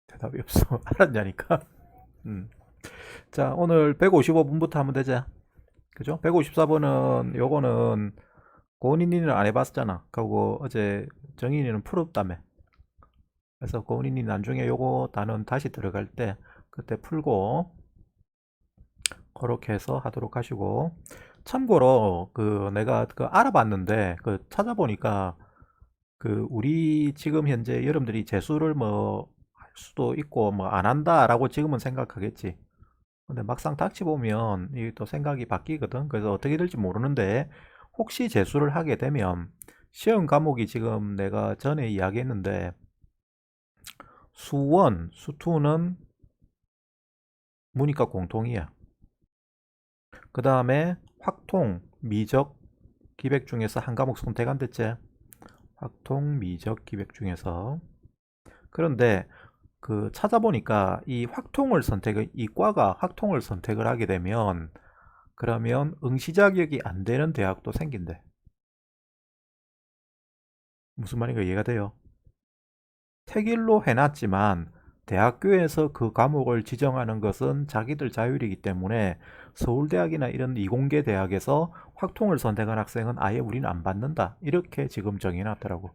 대답이 없어. 알았냐니까. 음. 자, 오늘 155분부터 하면 되지. 그죠? 154번은 요거는 고은이니는 안 해봤잖아. 그리고 어제 정인이는 풀었다며. 그래서 고은이니 나중에 요거 단원 다시 들어갈 때 그때 풀고 그렇게 해서 하도록 하시고, 참고로 그 내가 그 알아봤는데 그 찾아보니까 그 우리 지금 현재 여러분들이 재수를 뭐 할 수도 있고 뭐 안 한다라고 지금은 생각하겠지. 근데 막상 닥치보면 이게 또 생각이 바뀌거든. 그래서 어떻게 될지 모르는데, 혹시 재수를 하게 되면 시험 과목이 지금 내가 전에 이야기했는데 수원, 수투는 문이과 공통이야. 그 다음에 확통, 미적, 기백 중에서 한 과목 선택한댔지. 확통, 미적, 기백 중에서. 그런데 그 찾아보니까 이 확통을 선택을, 이 과가 확통을 선택을 하게 되면 그러면 응시 자격이 안 되는 대학도 생긴대. 무슨 말인가 이해가 돼요? 택일로 해놨지만 대학교에서 그 과목을 지정하는 것은 자기들 자율이기 때문에 서울대학이나 이런 이공계 대학에서 확통을 선택한 학생은 아예 우리는 안 받는다. 이렇게 지금 정해놨더라고.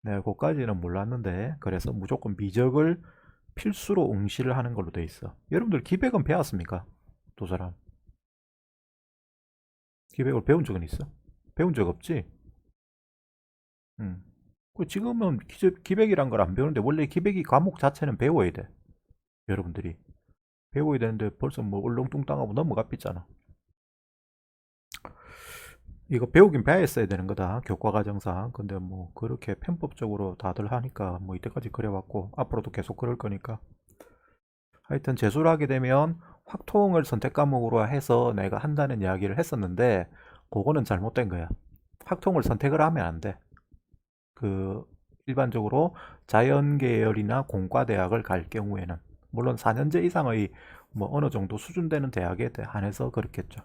내가 그까지는 몰랐는데, 그래서 무조건 미적을 필수로 응시를 하는 걸로 돼 있어. 여러분들 기백은 배웠습니까? 두 사람. 기백을 배운 적은 있어? 배운 적 없지? 음. 그 지금은 기백이란 걸 안 배우는데, 원래 기백이 과목 자체는 배워야 돼. 여러분들이. 배워야 되는데 벌써 뭐 얼렁뚱땅하고 넘어갔잖아. 이거 배우긴 배웠어야 되는 거다. 교과과정상. 근데 뭐 그렇게 편법적으로 다들 하니까 뭐 이때까지 그래왔고 앞으로도 계속 그럴 거니까. 하여튼 재수를 하게 되면 확통을 선택 과목으로 해서 내가 한다는 이야기를 했었는데, 그거는 잘못된 거야. 확통을 선택을 하면 안 돼. 그 일반적으로 자연계열이나 공과대학을 갈 경우에는, 물론 4년제 이상의 뭐 어느 정도 수준 되는 대학에 한해서 그렇겠죠.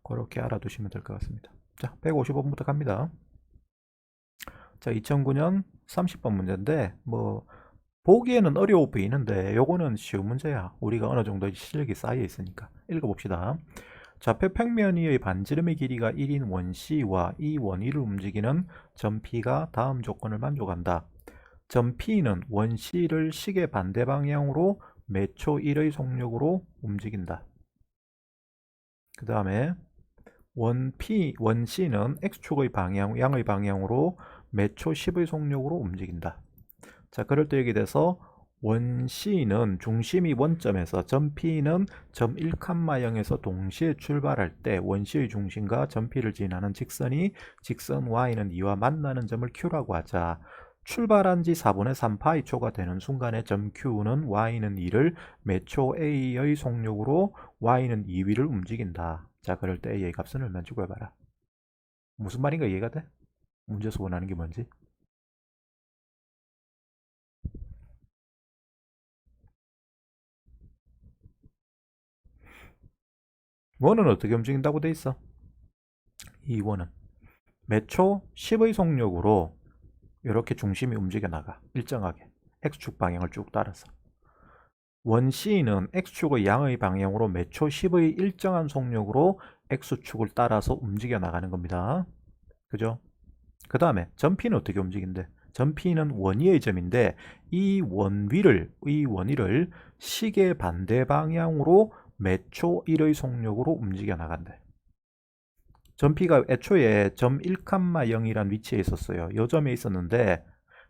그렇게 알아두시면 될 것 같습니다. 자, 155번부터 갑니다. 자, 2009년 30번 문제인데 뭐 보기에는 어려워 보이는데 요거는 쉬운 문제야. 우리가 어느 정도 실력이 쌓여 있으니까. 읽어봅시다. 좌표 평면 위의 반지름의 길이가 1인 원C와 이 원위를 움직이는 점 P가 다음 조건을 만족한다. 점 P는 원C를 시계 반대 방향으로 매초 1의 속력으로 움직인다. 그 다음에 원 C는 X축의 양의 방향으로 매초 10의 속력으로 움직인다. 자, 그럴 때 여기 돼서 원 C는 중심이 원점에서, 점 P는 점 1,0에서 동시에 출발할 때 원 C의 중심과 점 P를 지나는 직선이 직선 Y는 2와 만나는 점을 Q라고 하자. 출발한 지 4분의 3파이 초가 되는 순간에 점 Q는 Y는 2를 매초 A의 속력으로 Y는 2위를 움직인다. 자, 그럴 때 A의 값은 얼마인지 구해봐라. 무슨 말인가 이해가 돼? 문제에서 원하는 게 뭔지? 원은 어떻게 움직인다고 돼 있어? 이 원은 매초 10의 속력으로 이렇게 중심이 움직여 나가. 일정하게 X축 방향을 쭉 따라서. 원 C는 X축의 양의 방향으로 매초 10의 일정한 속력으로 X축을 따라서 움직여 나가는 겁니다. 그죠? 그 다음에 점 P는 어떻게 움직인대? 점 P는 원위의 점인데 이 원위를 시계 반대 방향으로 매초 1의 속력으로 움직여 나간대. 점 P가 애초에 점 1,0이란 위치에 있었어요. 요 점에 있었는데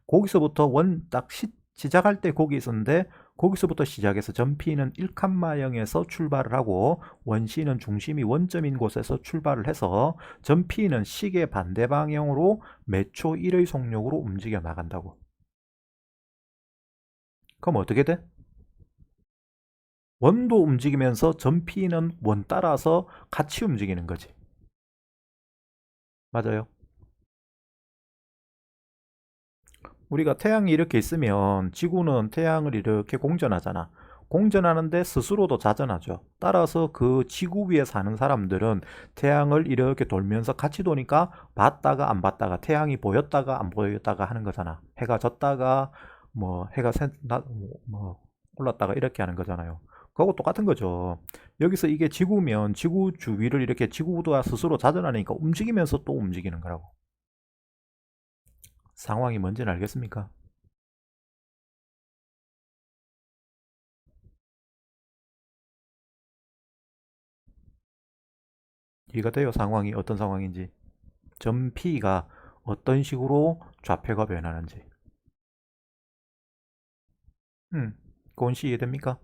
거기서부터 딱 시작할 때 거기 있었는데, 거기서부터 시작해서 점 P는 1,0에서 출발을 하고 원 C는 중심이 원점인 곳에서 출발을 해서 점 P는 시계 반대 방향으로 매초 1의 속력으로 움직여 나간다고. 그럼 어떻게 돼? 원도 움직이면서 점 P는 원 따라서 같이 움직이는 거지. 맞아요. 우리가 태양이 이렇게 있으면 지구는 태양을 이렇게 공전하잖아. 공전하는데 스스로도 자전하죠. 따라서 그 지구 위에 사는 사람들은 태양을 이렇게 돌면서 같이 도니까 봤다가 안 봤다가, 태양이 보였다가 안 보였다가 하는 거잖아. 해가 졌다가 뭐 해가 뭐 올랐다가 이렇게 하는 거잖아요. 그거하고 똑같은 거죠. 여기서 이게 지구면 지구 주위를 이렇게 지구가 스스로 자전하니까 움직이면서 또 움직이는 거라고. 상황이 뭔지는 알겠습니까? 이해가 돼요? 상황이 어떤 상황인지. 점 P가 어떤 식으로 좌표가 변하는지. 음, 그건 이해됩니까?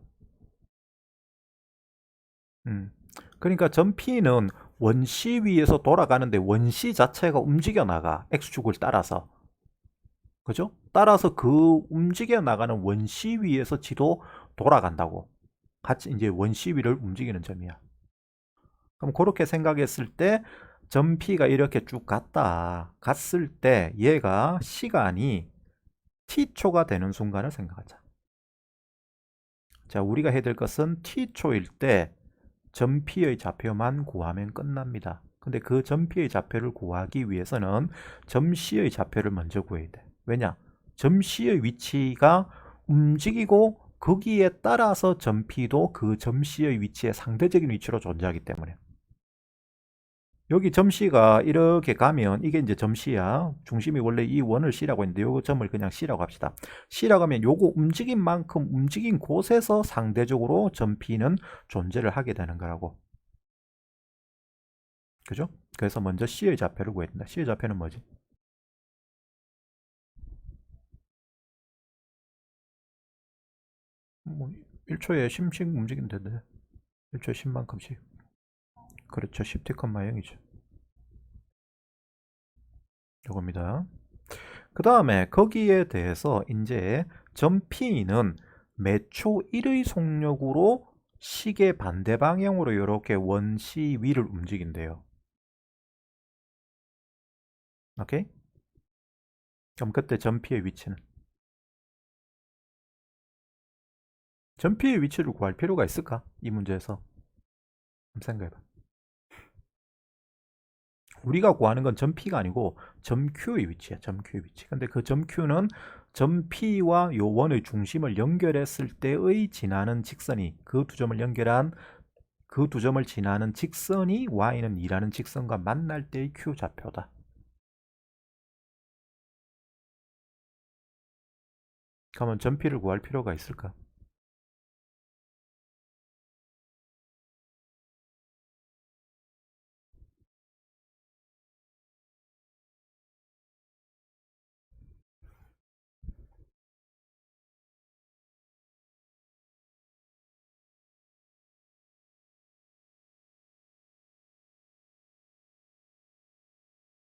음. 그러니까 점 P는 원시 위에서 돌아가는데 원시 자체가 움직여 나가. X축을 따라서. 그죠? 따라서 그 움직여 나가는 원시 위에서 지도 돌아간다고. 같이 이제 원시 위를 움직이는 점이야. 그럼 그렇게 생각했을 때 점 P가 이렇게 쭉 갔을 때 얘가 시간이 T초가 되는 순간을 생각하자. 자, 우리가 해야 될 것은 T초일 때 점 P의 좌표만 구하면 끝납니다. 근데 그 점 P의 좌표를 구하기 위해서는 점 C의 좌표를 먼저 구해야 돼. 왜냐? 점 C의 위치가 움직이고 거기에 따라서 점 P도 그 점 C의 위치에 상대적인 위치로 존재하기 때문에. 여기 점 C가 이렇게 가면 이게 이제 점 C야. 중심이 원래 이 원을 C라고 했는데 요 점을 그냥 C라고 합시다. C라고 하면 요거 움직인 만큼 움직인 곳에서 상대적으로 점 P는 존재를 하게 되는 거라고. 그죠? 그래서 먼저 C의 좌표를 구해야 된다. C의 좌표는 뭐지? 뭐 1초에 10씩 움직이면 되는데 1초에 10만큼씩. 그렇죠. 10t,0이죠. 요겁니다. 그 다음에 거기에 대해서 이제 점 P는 매초 1의 속력으로 시계 반대 방향으로 이렇게 원시 위를 움직인대요. 오케이? 그럼 그때 점 P의 위치는? 점 P의 위치를 구할 필요가 있을까? 이 문제에서. 한번 생각해봐. 우리가 구하는 건 점 P가 아니고 점 Q의 위치야. 점 Q의 위치. 근데 그 점 Q는 점 P와 요 원의 중심을 연결했을 때의 지나는 직선이 그 두 점을 연결한 그 두 점을 지나는 직선이 y는 2라는 직선과 만날 때의 Q 좌표다. 그러면 점 P를 구할 필요가 있을까?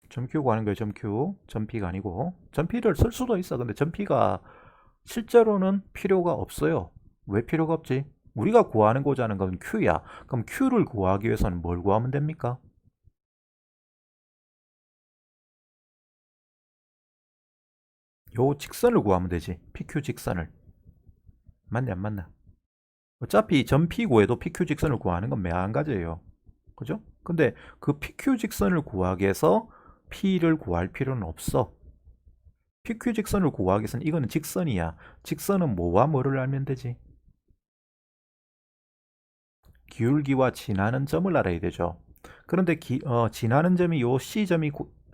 점 Q 구하는 거예요. 점 Q. 점 P가 아니고. 점 P를 쓸 수도 있어. 근데 점 P가 실제로는 필요가 없어요. 왜 필요가 없지? 우리가 구하고자 하는 건 Q야. 그럼 Q를 구하기 위해서는 뭘 구하면 됩니까? 요 직선을 구하면 되지. PQ 직선을. 맞냐 안 맞나? 어차피 점 P 구해도 PQ 직선을 구하는 건 매한가지예요. 그죠? 근데 그 PQ 직선을 구하기 위해서 P를 구할 필요는 없어. PQ 직선을 구하기 위해서는 이거는 직선이야. 직선은 뭐와 뭐를 알면 되지? 기울기와 지나는 점을 알아야 되죠. 그런데 지나는 점이 요 C점이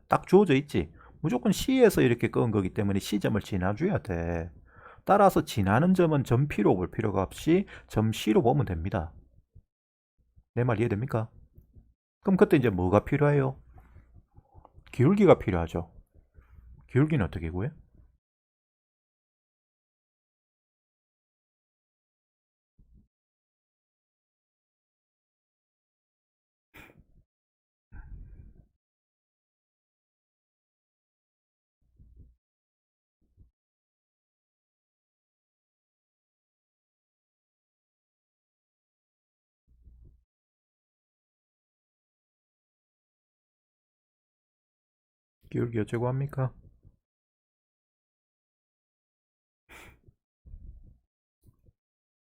딱 주어져 있지. 무조건 C에서 이렇게 끄은 거기 때문에 C점을 지나줘야 돼. 따라서 지나는 점은 점 P로 볼 필요가 없이 점 C로 보면 됩니다. 내 말 이해됩니까? 그럼 그때 이제 뭐가 필요해요? 기울기가 필요하죠. 기울기는 어떻게 구해? 기울기 어쩌고 합니까?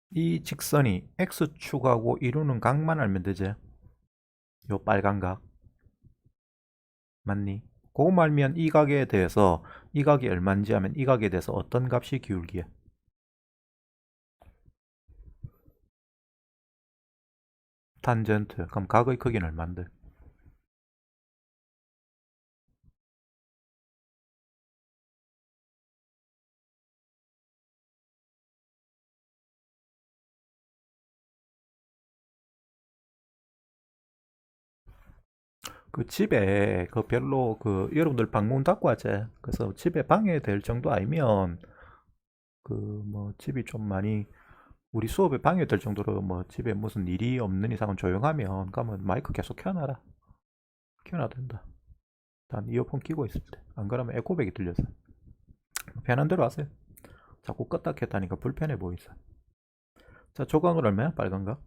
이 직선이 X축하고 이루는 각만 알면 되지. 요 빨간 각. 맞니? 그거 알면 이 각에 대해서 이 각이 얼마인지 하면 이 각에 대해서 어떤 값이 기울기야? 탄젠트. 그럼 각의 크기는 얼마인데? 그 집에 그 별로 그 여러분들 방문 닫고 하지. 그래서 집에 방해될 정도 아니면 그 뭐 집이 좀 많이 우리 수업에 방해될 정도로 뭐 집에 무슨 일이 없는 이상은 조용하면 그러면 마이크 계속 켜놔라. 켜놔야 된다. 난 이어폰 끼고 있을 때. 안 그러면 에코백이 들려서. 편한 대로 하세요. 자꾸 껐다 켰다니까 불편해 보이죠. 자, 조각은 얼마야? 빨간가?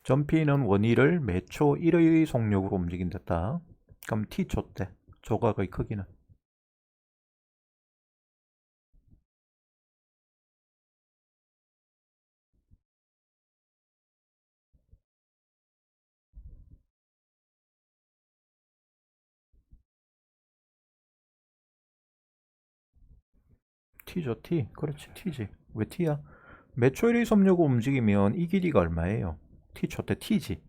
점피는 원위를 매초 1의 속력으로 움직인댔다. 그럼 t초 때 조각의 크기는 t죠. t. 그렇지, t지. 왜 t야? 매초 1의 속력으로 움직이면 이 길이가 얼마예요? t초 때 t지.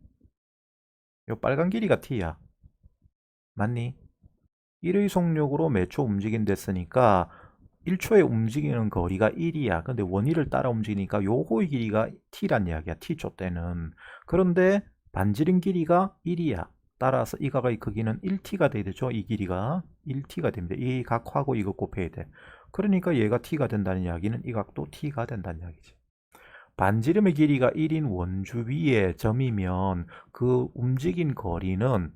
요 빨간 길이가 t야. 맞니? 1의 속력으로 매초 움직인댔으니까 1초에 움직이는 거리가 1이야. 근데 원위를 따라 움직이니까 요거의 길이가 t란 이야기야. t초 때는. 그런데 반지름 길이가 1이야. 따라서 이 각의 크기는 1t가 돼야 되죠. 이 길이가 1t가 됩니다. 이 각하고 이거 곱해야 돼. 그러니까 얘가 t가 된다는 이야기는 이 각도 t가 된다는 이야기지. 반지름의 길이가 1인 원주 위에 점이면 그 움직인 거리는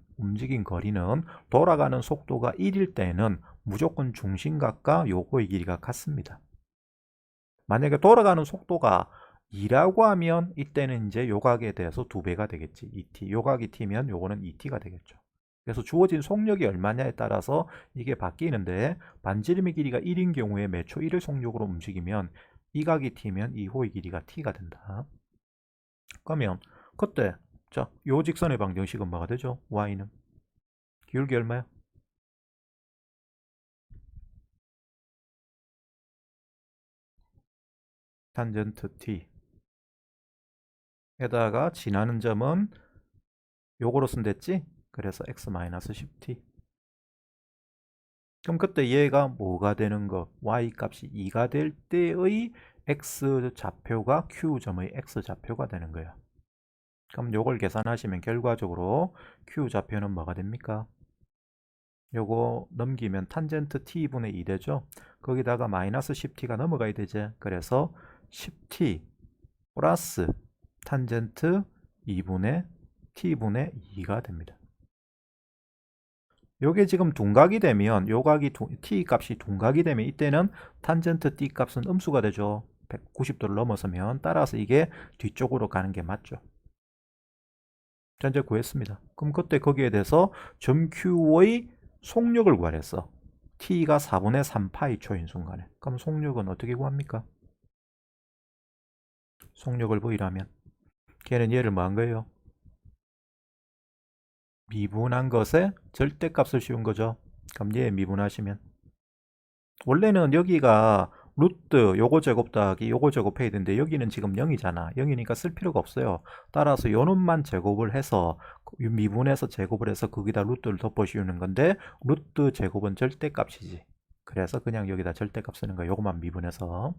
돌아가는 속도가 1일 때는 무조건 중심각과 요거의 길이가 같습니다. 만약에 돌아가는 속도가 2라고 하면 이때는 이제 요각에 대해서 2배가 되겠지. 2t. 요각이 t면 요거는 2t가 되겠죠. 그래서 주어진 속력이 얼마냐에 따라서 이게 바뀌는데 반지름의 길이가 1인 경우에 매초 1을 속력으로 움직이면 이 각이 t면 이 호의 길이가 t가 된다. 그러면 그때 자, 요 직선의 방정식은 뭐가 되죠? y는 기울기 얼마야? 탄젠트 t 에다가 지나는 점은 요거로 쓴댔지? 그래서 x-10t. 그럼 그때 얘가 뭐가 되는 거? y 값이 2가 될 때의 x 좌표가 q점의 x 좌표가 되는 거야. 그럼 요걸 계산하시면 결과적으로 q 좌표는 뭐가 됩니까? 요거 넘기면 탄젠트 t분의 2 되죠? 거기다가 마이너스 10t가 넘어가야 되지? 그래서 10t 플러스 탄젠트 2분의 t분의 2가 됩니다. 요게 지금 둔각이 되면 요각이 t 값이 둔각이 되면 이때는 탄젠트 t 값은 음수가 되죠. 190도를 넘어서면 따라서 이게 뒤쪽으로 가는 게 맞죠. 자, 이제 구했습니다. 그럼 그때 거기에 대해서 점 Q의 속력을 구하랬어. t가 4분의 3파이 초인 순간에. 그럼 속력은 어떻게 구합니까? 속력을 보이라면 걔는 얘를 뭐 한 거예요? 미분한 것에 절대값을 씌운 거죠. 그럼 얘 미분하시면 원래는 여기가 루트 요거 제곱 더하기 요거 제곱해야 되는데 여기는 지금 0이잖아. 0이니까 쓸 필요가 없어요. 따라서 요 놈만 제곱을 해서 미분해서 제곱을 해서 거기다 루트를 덮어 씌우는 건데 루트 제곱은 절대값이지. 그래서 그냥 여기다 절대값 쓰는 거야. 요것만 미분해서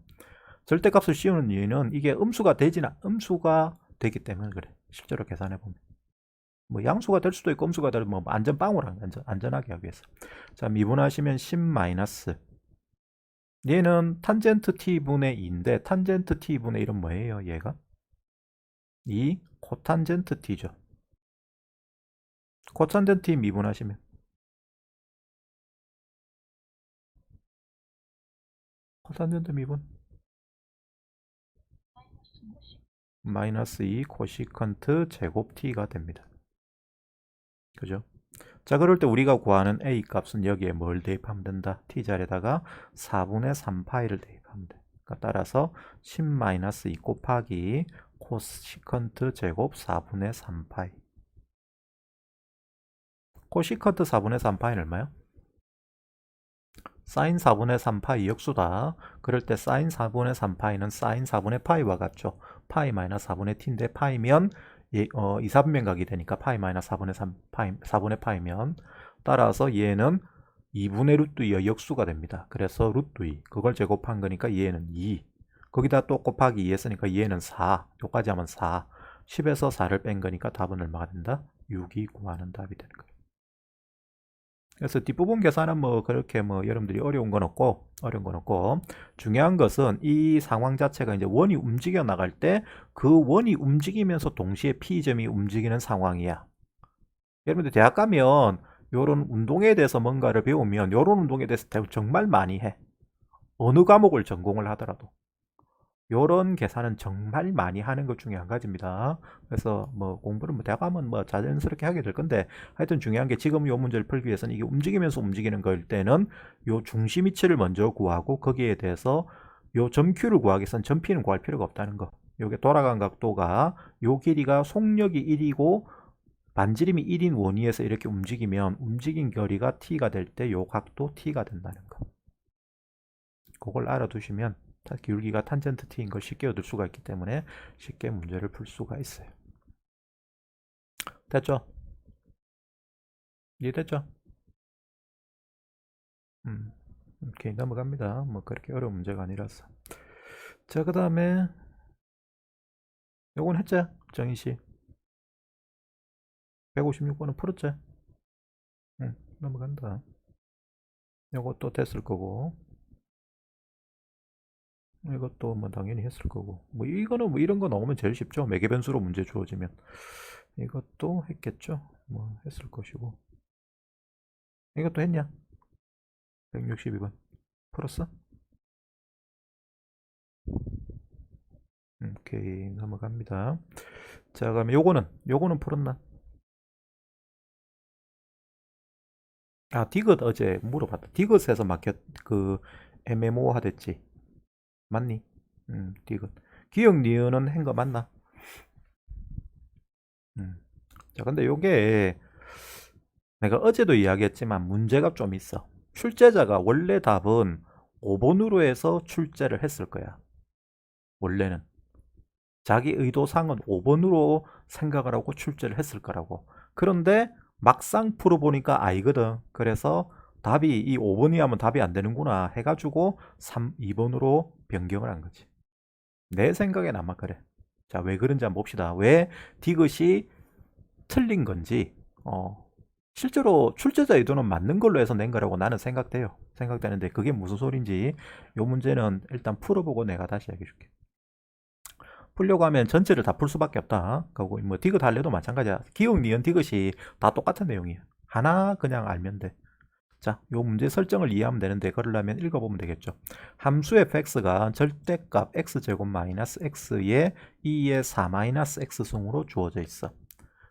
절대값을 씌우는 이유는 이게 음수가 되기 때문에 그래. 실제로 계산해 보면 뭐 양수가 될 수도 있고 음수가 되면 뭐 안전빵으로 안전하게 하기 위해서. 자, 미분하시면 10 마이너스 얘는 탄젠트 t분의 2인데 탄젠트 t분의 1은 뭐예요? 얘가? 이 코탄젠트 t죠. 코탄젠트 t 미분하시면 코탄젠트 미분 마이너스 2 코시컨트 제곱 t가 됩니다. 그죠? 자, 그럴 때 우리가 구하는 a 값은 여기에 뭘 대입하면 된다? t 자리에다가 4분의 3파이를 대입하면 돼. 그러니까 따라서 10-2 곱하기 코시컨트 제곱 4분의 3파이 코시컨트 4분의 3파이는 얼마야? 사인 4분의 3파이 역수다. 그럴 때 사인 4분의 3파이는 사인 4분의 파이와 같죠. 파이 마이너스 4분의 t인데 파이면 2, 4분면각이 되니까 파이 마이너스 4분의 3 파이 4분의 파이면 따라서 얘는 2분의 루트 2의 역수가 됩니다. 그래서 루트 2 그걸 제곱한 거니까 얘는 2 거기다 또 곱하기 2 했으니까 얘는 4 요까지 하면 4 10에서 4를 뺀 거니까 답은 얼마가 된다? 6이 구하는 답이 되는 거예요. 그래서 뒷부분 계산은 뭐 그렇게 뭐 여러분들이 어려운 건 없고 중요한 것은 이 상황 자체가 이제 원이 움직여 나갈 때 그 원이 움직이면서 동시에 P점이 움직이는 상황이야. 여러분들 대학 가면 요런 운동에 대해서 뭔가를 배우면 요런 운동에 대해서 정말 많이 해. 어느 과목을 전공을 하더라도. 요런 계산은 정말 많이 하는 것 중에 한 가지입니다. 그래서 뭐 공부를 뭐 대학 가면 뭐 자연스럽게 하게 될 건데 하여튼 중요한 게 지금 요 문제를 풀기 위해서는 이게 움직이면서 움직이는 거일 때는 요 중심 위치를 먼저 구하고 거기에 대해서 요 점 Q를 구하기 위해서는 점 P는 구할 필요가 없다는 거. 요게 돌아간 각도가 요 길이가 속력이 1이고 반지름이 1인 원위에서 이렇게 움직이면 움직인 거리가 T가 될 때 요 각도 T가 된다는 거. 그걸 알아두시면 기울기가 탄젠트 t인 걸 쉽게 얻을 수가 있기 때문에 쉽게 문제를 풀 수가 있어요. 됐죠? 이해됐죠? 오케이 넘어갑니다. 뭐 그렇게 어려운 문제가 아니라서. 자, 그 다음에 요건 했죠? 정희씨 156번은 풀었죠? 넘어간다. 요것도 됐을 거고 이것도 뭐 당연히 했을 거고 뭐 이거는 뭐 이런 거 나오면 제일 쉽죠. 매개 변수로 문제 주어지면 이것도 했겠죠. 뭐 했을 것이고 이것도 했냐? 162번 풀었어? 오케이 넘어갑니다. 자 그럼 요거는 풀었나? 아 디귿 어제 물어봤다. 디귿에서 막혔 그 MMO 하댔지 맞니? 디귿 기억 니은은 한 거 맞나? 자 근데 요게 내가 어제도 이야기했지만 문제가 좀 있어. 출제자가 원래 답은 5번으로 해서 출제를 했을 거야. 원래는 자기 의도상은 5번으로 생각을 하고 출제를 했을 거라고. 그런데 막상 풀어보니까 아니거든. 그래서 답이 이 5번이 하면 답이 안 되는구나 해가지고 2번으로 변경을 한 거지. 내 생각엔 아마 그래. 자, 왜 그런지 한번 봅시다. 왜 디귿이 틀린 건지, 실제로 출제자 의도는 맞는 걸로 해서 낸 거라고 나는 생각되는데 그게 무슨 소린지 요 문제는 일단 풀어보고 내가 다시 얘기해 줄게. 풀려고 하면 전체를 다 풀 수밖에 없다. 그리고 뭐 디귿 할래도 마찬가지야. 기억, 니은, 디귿이 다 똑같은 내용이야. 하나 그냥 알면 돼. 자, 요 문제 설정을 이해하면 되는데 그러려면 읽어보면 되겠죠. 함수 fx가 절대값 x제곱 마이너스 x의 2의 4 마이너스 x승으로 주어져 있어.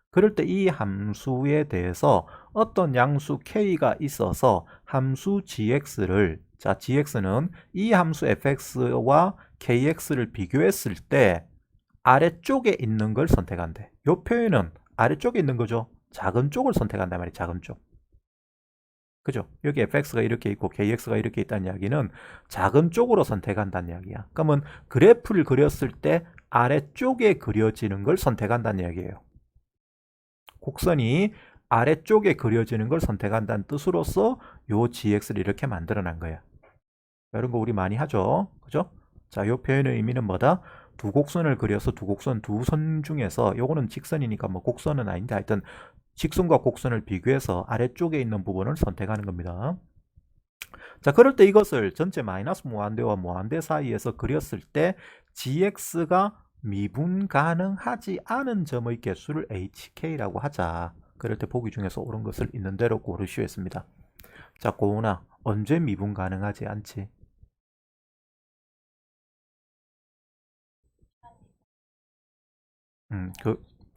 그럴 때 이 함수에 대해서 어떤 양수 k가 있어서 함수 gx를 자 gx는 이 함수 fx와 kx를 비교했을 때 아래쪽에 있는 걸 선택한대. 이 표현은 아래쪽에 있는 거죠. 작은 쪽을 선택한단 말이에요. 작은 쪽. 그죠? 여기 fx가 이렇게 있고 kx가 이렇게 있다는 이야기는 작은 쪽으로 선택한다는 이야기야. 그러면 그래프를 그렸을 때 아래쪽에 그려지는 걸 선택한다는 이야기예요. 곡선이 아래쪽에 그려지는 걸 선택한다는 뜻으로서 요 gx를 이렇게 만들어 난 거야. 이런 거 우리 많이 하죠. 그죠? 자, 요 표현의 의미는 뭐다? 두 곡선을 그려서 두 선 중에서 요거는 직선이니까 뭐 곡선은 아닌데 하여튼 직선과 곡선을 비교해서 아래쪽에 있는 부분을 선택하는 겁니다. 자, 그럴 때 이것을 전체 마이너스 무한대와 무한대 사이에서 그렸을 때 gx가 미분 가능하지 않은 점의 개수를 hk라고 하자. 그럴 때 보기 중에서 옳은 것을 있는 대로 고르시오 했습니다. 자, 고은아, 언제 미분 가능하지 않지?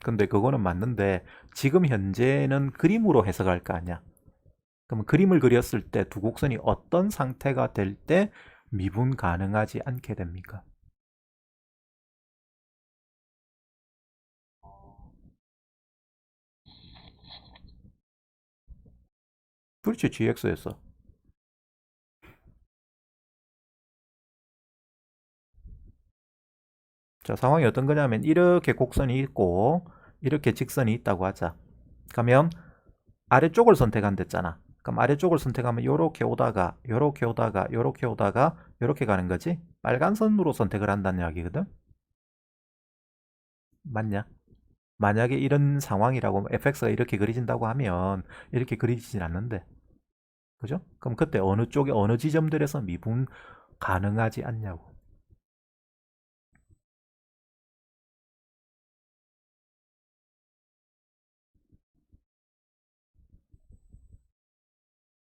근데 그거는 맞는데 지금 현재는 그림으로 해석할 거 아니야. 그러면 그림을 그렸을 때 두 곡선이 어떤 상태가 될 때 미분 가능하지 않게 됩니까? 그렇지, gx였어. 자, 상황이 어떤 거냐면 이렇게 곡선이 있고 이렇게 직선이 있다고 하자. 그러면 아래쪽을 선택한댔잖아. 그럼 아래쪽을 선택하면 요렇게 오다가 요렇게 오다가 요렇게 오다가 요렇게 가는 거지. 빨간 선으로 선택을 한다는 이야기거든. 맞냐? 만약에 이런 상황이라고 fx가 이렇게 그려진다고 하면 이렇게 그려지진 않는데. 그죠? 그럼 그때 어느 쪽에 어느 지점들에서 미분 가능하지 않냐고.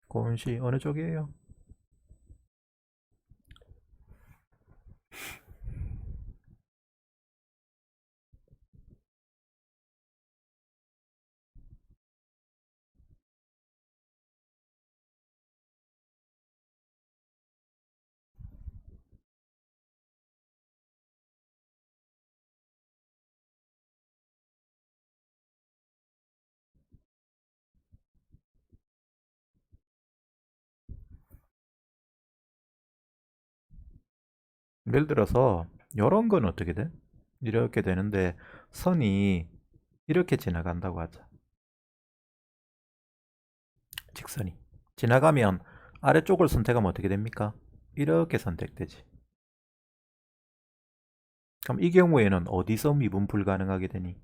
고은씨 어느 쪽이에요? 예를 들어서 이런 건 어떻게 돼? 이렇게 되는데 선이 이렇게 지나간다고 하자. 직선이 지나가면 아래쪽을 선택하면 어떻게 됩니까? 이렇게 선택되지. 그럼 이 경우에는 어디서 미분 불가능하게 되니?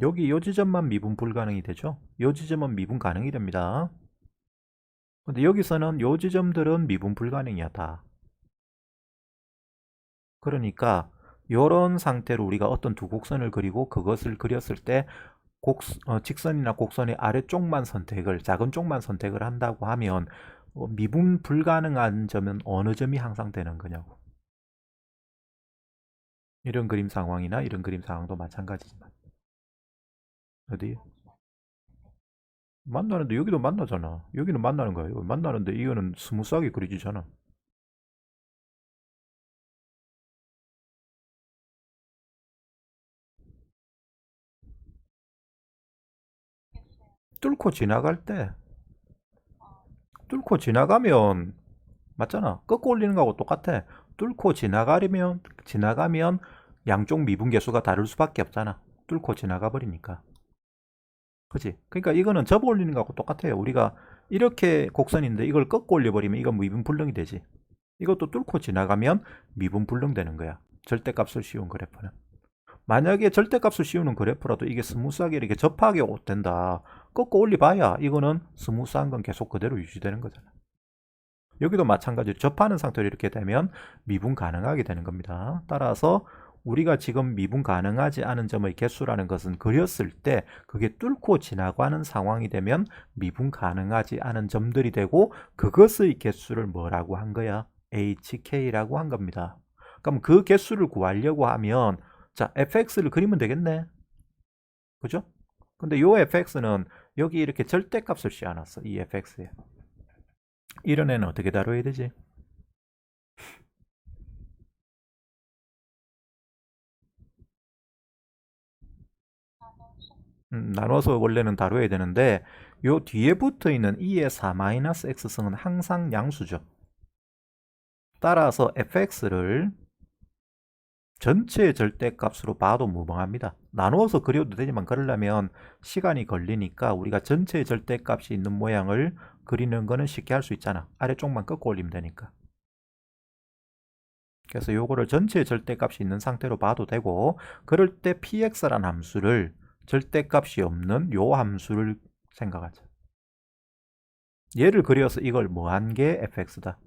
여기 이 지점만 미분 불가능이 되죠? 이 지점은 미분 가능이 됩니다. 근데 여기서는 이 지점들은 미분 불가능이야 다. 그러니까 이런 상태로 우리가 어떤 두 곡선을 그리고 그것을 그렸을 때 직선이나 곡선의 아래쪽만 선택을, 작은 쪽만 선택을 한다고 하면 미분 불가능한 점은 어느 점이 항상 되는 거냐고. 이런 그림 상황이나 이런 그림 상황도 마찬가지지만. 어디? 만나는데 여기도 만나잖아. 여기는 만나는 거예요. 만나는데 이거는 스무스하게 그려지잖아. 뚫고 지나갈 때, 뚫고 지나가면 맞잖아. 꺾고 올리는 거하고 똑같아. 뚫고 지나가면 양쪽 미분 계수가 다를 수밖에 없잖아. 뚫고 지나가 버리니까. 그지? 그러니까 이거는 접어 올리는 거하고 똑같아요. 우리가 이렇게 곡선인데 이걸 꺾고 올려버리면 이건 미분 불능이 되지. 이것도 뚫고 지나가면 미분 불능 되는 거야. 절대값을 씌운 그래프는. 만약에 절대값을 씌우는 그래프라도 이게 스무스하게 이렇게 접하게 된다. 꺾고 올려봐야 이거는 스무스한 건 계속 그대로 유지되는 거잖아. 여기도 마찬가지로 접하는 상태로 이렇게 되면 미분 가능하게 되는 겁니다. 따라서 우리가 지금 미분 가능하지 않은 점의 개수라는 것은 그렸을 때 그게 뚫고 지나가는 상황이 되면 미분 가능하지 않은 점들이 되고 그것의 개수를 뭐라고 한 거야? HK라고 한 겁니다. 그럼 그 개수를 구하려고 하면 자, fx를 그리면 되겠네. 그죠? 근데 요 fx는 여기 이렇게 절대값을 씌워놨어. 이 fx에. 이런 애는 어떻게 다뤄야 되지? 나눠서 원래는 다뤄야 되는데 요 뒤에 붙어 있는 2의 4-x승은 항상 양수죠. 따라서 fx를 전체 절대값으로 봐도 무방합니다. 나누어서 그려도 되지만 그러려면 시간이 걸리니까 우리가 전체 절대값이 있는 모양을 그리는 거는 쉽게 할 수 있잖아. 아래쪽만 꺾고 올리면 되니까. 그래서 요거를 전체 절대값이 있는 상태로 봐도 되고 그럴 때 px라는 함수를 절대값이 없는 요 함수를 생각하자. 얘를 그려서 이걸 뭐 한 게 fx다.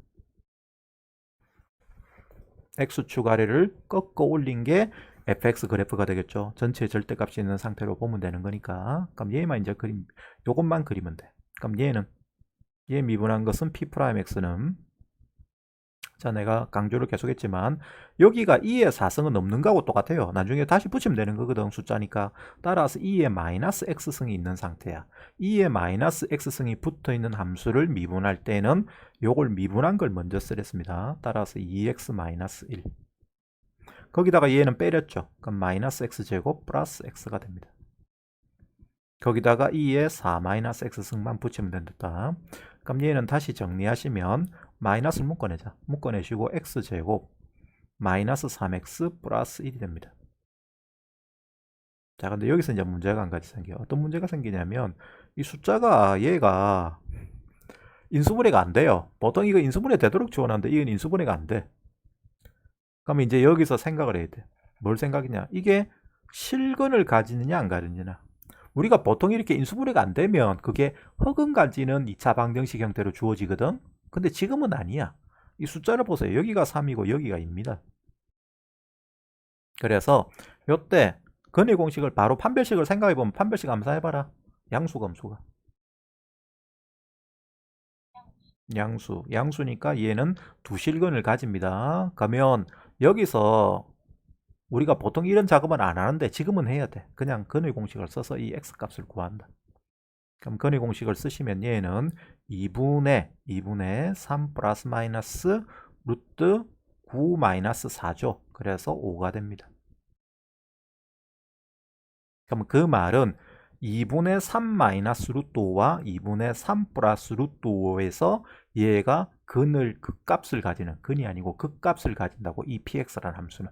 x축 아래를 꺾어 올린 게 fx 그래프가 되겠죠. 전체 절대값이 있는 상태로 보면 되는 거니까. 그럼 얘만 이제 요것만 그리면 돼. 그럼 얘 미분한 것은 p'x는 자, 내가 강조를 계속했지만 여기가 2의 4승은 없는 거하고 똑같아요. 나중에 다시 붙이면 되는 거거든, 숫자니까. 따라서 2의 마이너스 x승이 있는 상태야. 2의 마이너스 x승이 붙어있는 함수를 미분할 때는 요걸 미분한 걸 먼저 쓰랬습니다. 따라서 2x 마이너스 1. 거기다가 얘는 빼렸죠. 그럼 마이너스 x제곱 플러스 x가 됩니다. 거기다가 2에 4-x승만 붙이면 된다. 그럼 얘는 다시 정리하시면 마이너스를 묶어내자. 묶어내시고 x제곱 마이너스 3x 플러스 1이 됩니다. 자, 근데 여기서 이제 문제가 한 가지 생겨요. 어떤 문제가 생기냐면 이 숫자가 얘가 인수분해가 안 돼요. 보통 이거 인수분해 되도록 지원하는데 이건 인수분해가 안 돼. 그럼 이제 여기서 생각을 해야 돼. 뭘 생각이냐? 이게 실근을 가지느냐 안 가지느냐. 우리가 보통 이렇게 인수분해가 안 되면 그게 흑은 가지는 2차 방정식 형태로 주어지거든. 근데 지금은 아니야. 이 숫자를 보세요. 여기가 3이고 여기가 2입니다. 그래서 요때 근의 공식을 바로 판별식을 생각해보면 판별식 암산해봐라. 양수가 음수가. 양수니까 얘는 두 실근을 가집니다. 그러면 여기서 우리가 보통 이런 작업은 안 하는데 지금은 해야 돼. 그냥 근의 공식을 써서 이 x값을 구한다. 그럼 근의 공식을 쓰시면 얘는 2분의 3 플러스 마이너스 루트 9 마이너스 4죠. 그래서 5가 됩니다. 그럼 그 말은 2분의 3 마이너스 루트 5와 2분의 3 플러스 루트 5에서 얘가 극값을 가지는, 근이 아니고 극값을 가진다고 이 px라는 함수는.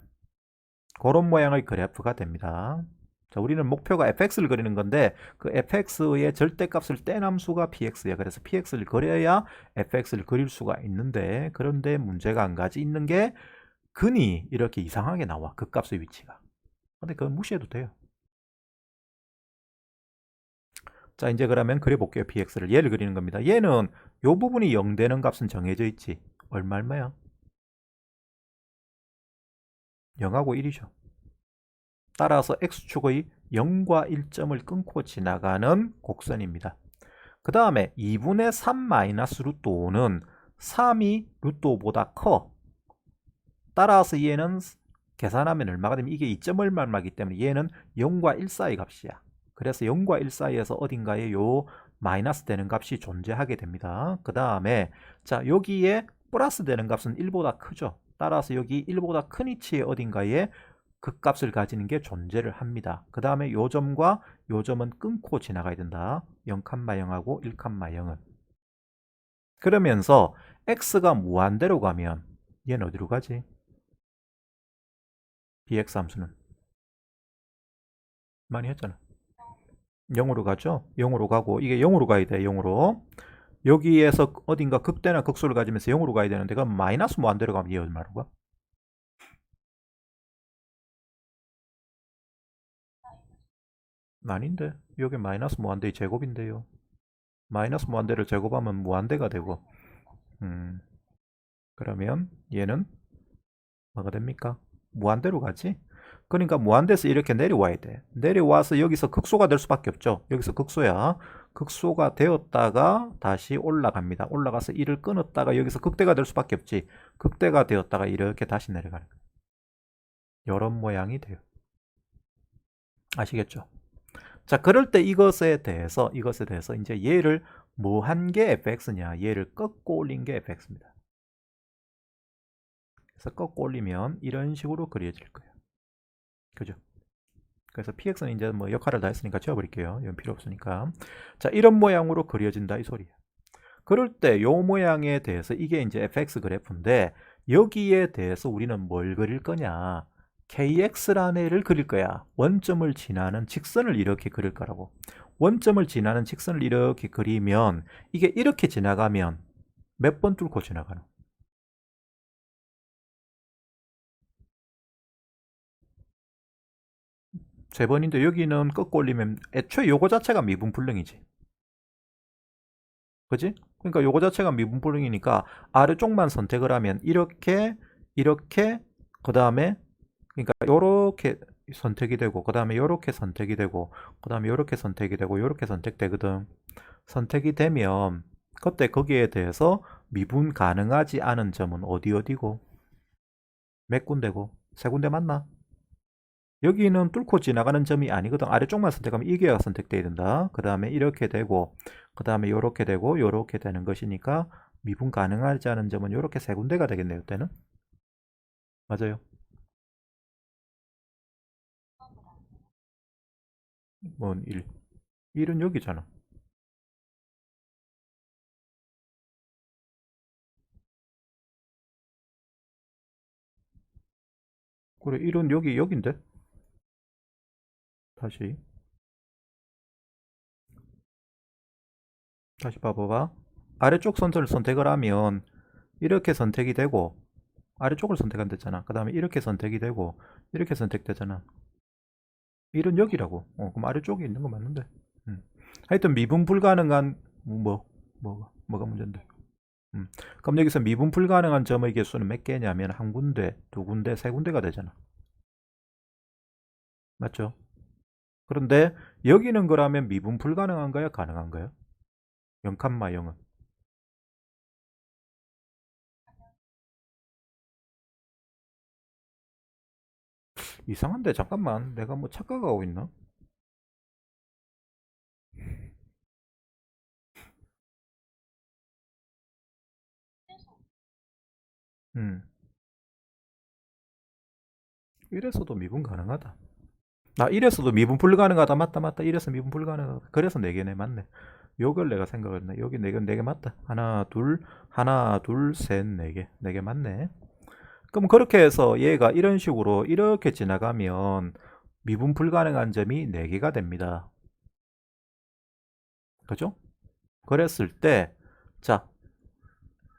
그런 모양의 그래프가 됩니다. 자, 우리는 목표가 fx를 그리는 건데 그 fx의 절대값을 뗀 함수가 px야. 그래서 px를 그려야 fx를 그릴 수가 있는데, 그런데 문제가 한 가지 있는 게 근이 이렇게 이상하게 나와. 극값의 위치가. 근데 그건 무시해도 돼요. 자, 이제 그러면 그려볼게요. px를. 얘를 그리는 겁니다. 얘는 요 부분이 0 되는 값은 정해져 있지. 얼마야? 0하고 1이죠. 따라서 x축의 0과 1점을 끊고 지나가는 곡선입니다. 그 다음에 2분의 3 마이너스 루트 5는 3이 루트 5보다 커. 따라서 얘는 계산하면 얼마가 되면 이게 2점 얼마이기 때문에 얘는 0과 1 사이 값이야. 그래서 0과 1 사이에서 어딘가에 요 마이너스 되는 값이 존재하게 됩니다. 그 다음에 자, 여기에 플러스 되는 값은 1보다 크죠. 따라서 여기 1보다 큰 위치에 어딘가에 극값을 가지는 게 존재를 합니다. 그 다음에 요 점과 요 점은 끊고 지나가야 된다. 0,0하고 1,0은. 그러면서 x가 무한대로 가면 얘는 어디로 가지? bx 함수는 많이 했잖아. 0으로 가죠? 0으로 가고 이게 0으로 가야 돼. 0으로. 여기에서 어딘가 극대나 극소를 가지면서 0으로 가야 되는데 그럼 마이너스 무한대로 가면 얘 얼마로 가? 아닌데. 여기 마이너스 무한대의 제곱인데요. 마이너스 무한대를 제곱하면 무한대가 되고 그러면 얘는 뭐가 됩니까? 무한대로 가지? 그러니까 무한대에서 이렇게 내려와야 돼. 내려와서 여기서 극소가 될 수밖에 없죠. 여기서 극소야. 극소가 되었다가 다시 올라갑니다. 올라가서 1을 끊었다가 여기서 극대가 될 수밖에 없지. 극대가 되었다가 이렇게 다시 내려가는 거예요. 이런 모양이 돼요. 아시겠죠? 자, 그럴 때 이것에 대해서 이제 얘를 뭐 한 게 fx냐? 얘를 꺾고 올린 게 fx입니다. 그래서 꺾고 올리면 이런 식으로 그려질 거예요. 그죠? 그래서 px는 이제 뭐 역할을 다 했으니까 지워버릴게요. 이건 필요 없으니까. 자, 이런 모양으로 그려진다 이 소리예요. 그럴 때 요 모양에 대해서 이게 이제 fx 그래프인데 여기에 대해서 우리는 뭘 그릴 거냐? kx라는 애를 그릴 거야. 원점을 지나는 직선을 이렇게 그릴 거라고. 원점을 지나는 직선을 이렇게 그리면 이게 이렇게 지나가면 몇 번 뚫고 지나가는? 세 번인데 여기는 꺾고 올리면 애초에 요거 자체가 미분불능이지. 그지? 그러니까 요거 자체가 미분불능이니까 아래쪽만 선택을 하면 이렇게 그 다음에 그러니까 요렇게 선택이 되고 그 다음에 요렇게 선택이 되고 그 다음에 요렇게 선택이 되고 요렇게 선택되거든. 선택이 되면 그때 거기에 대해서 미분 가능하지 않은 점은 어디고 몇 군데고 세 군데 맞나? 여기는 뚫고 지나가는 점이 아니거든. 아래쪽만 선택하면 이게 선택돼야 된다. 그 다음에 이렇게 되고 그 다음에 이렇게 되고 이렇게 되는 것이니까 미분 가능하지 않은 점은 이렇게 세 군데가 되겠네요. 이때는 맞아요. 뭔 1. 1은 여기잖아. 그래, 1은 여긴데? 다시. 다시 봐봐봐. 아래쪽 선을 선택을 하면 이렇게 선택이 되고, 아래쪽을 선택한 됐잖아. 그 다음에 이렇게 선택이 되고, 이렇게 선택되잖아. 1은 여기라고. 그럼 아래쪽에 있는 거 맞는데. 음. 하여튼 미분 불가능한, 뭐가 문제인데. 음. 그럼 여기서 미분 불가능한 점의 개수는 몇 개냐면 한 군데, 두 군데, 세 군데가 되잖아. 맞죠? 그런데 여기는 그러면 미분 불가능한가요? 가능한가요? 0,0은. 이상한데 잠깐만. 내가 뭐 착각하고 있나? 음. 이래서도 미분 가능하다. 이래서도 미분 불가능하다. 맞다. 이래서 미분 불가능하다. 그래서 4개네. 맞네. 요걸 내가 생각을 했네. 여기 4개 맞다. 하나, 둘, 셋, 4개. 4개 맞네. 그럼 그렇게 해서 얘가 이런 식으로 이렇게 지나가면 미분 불가능한 점이 4개가 됩니다. 그죠? 그랬을 때, 자,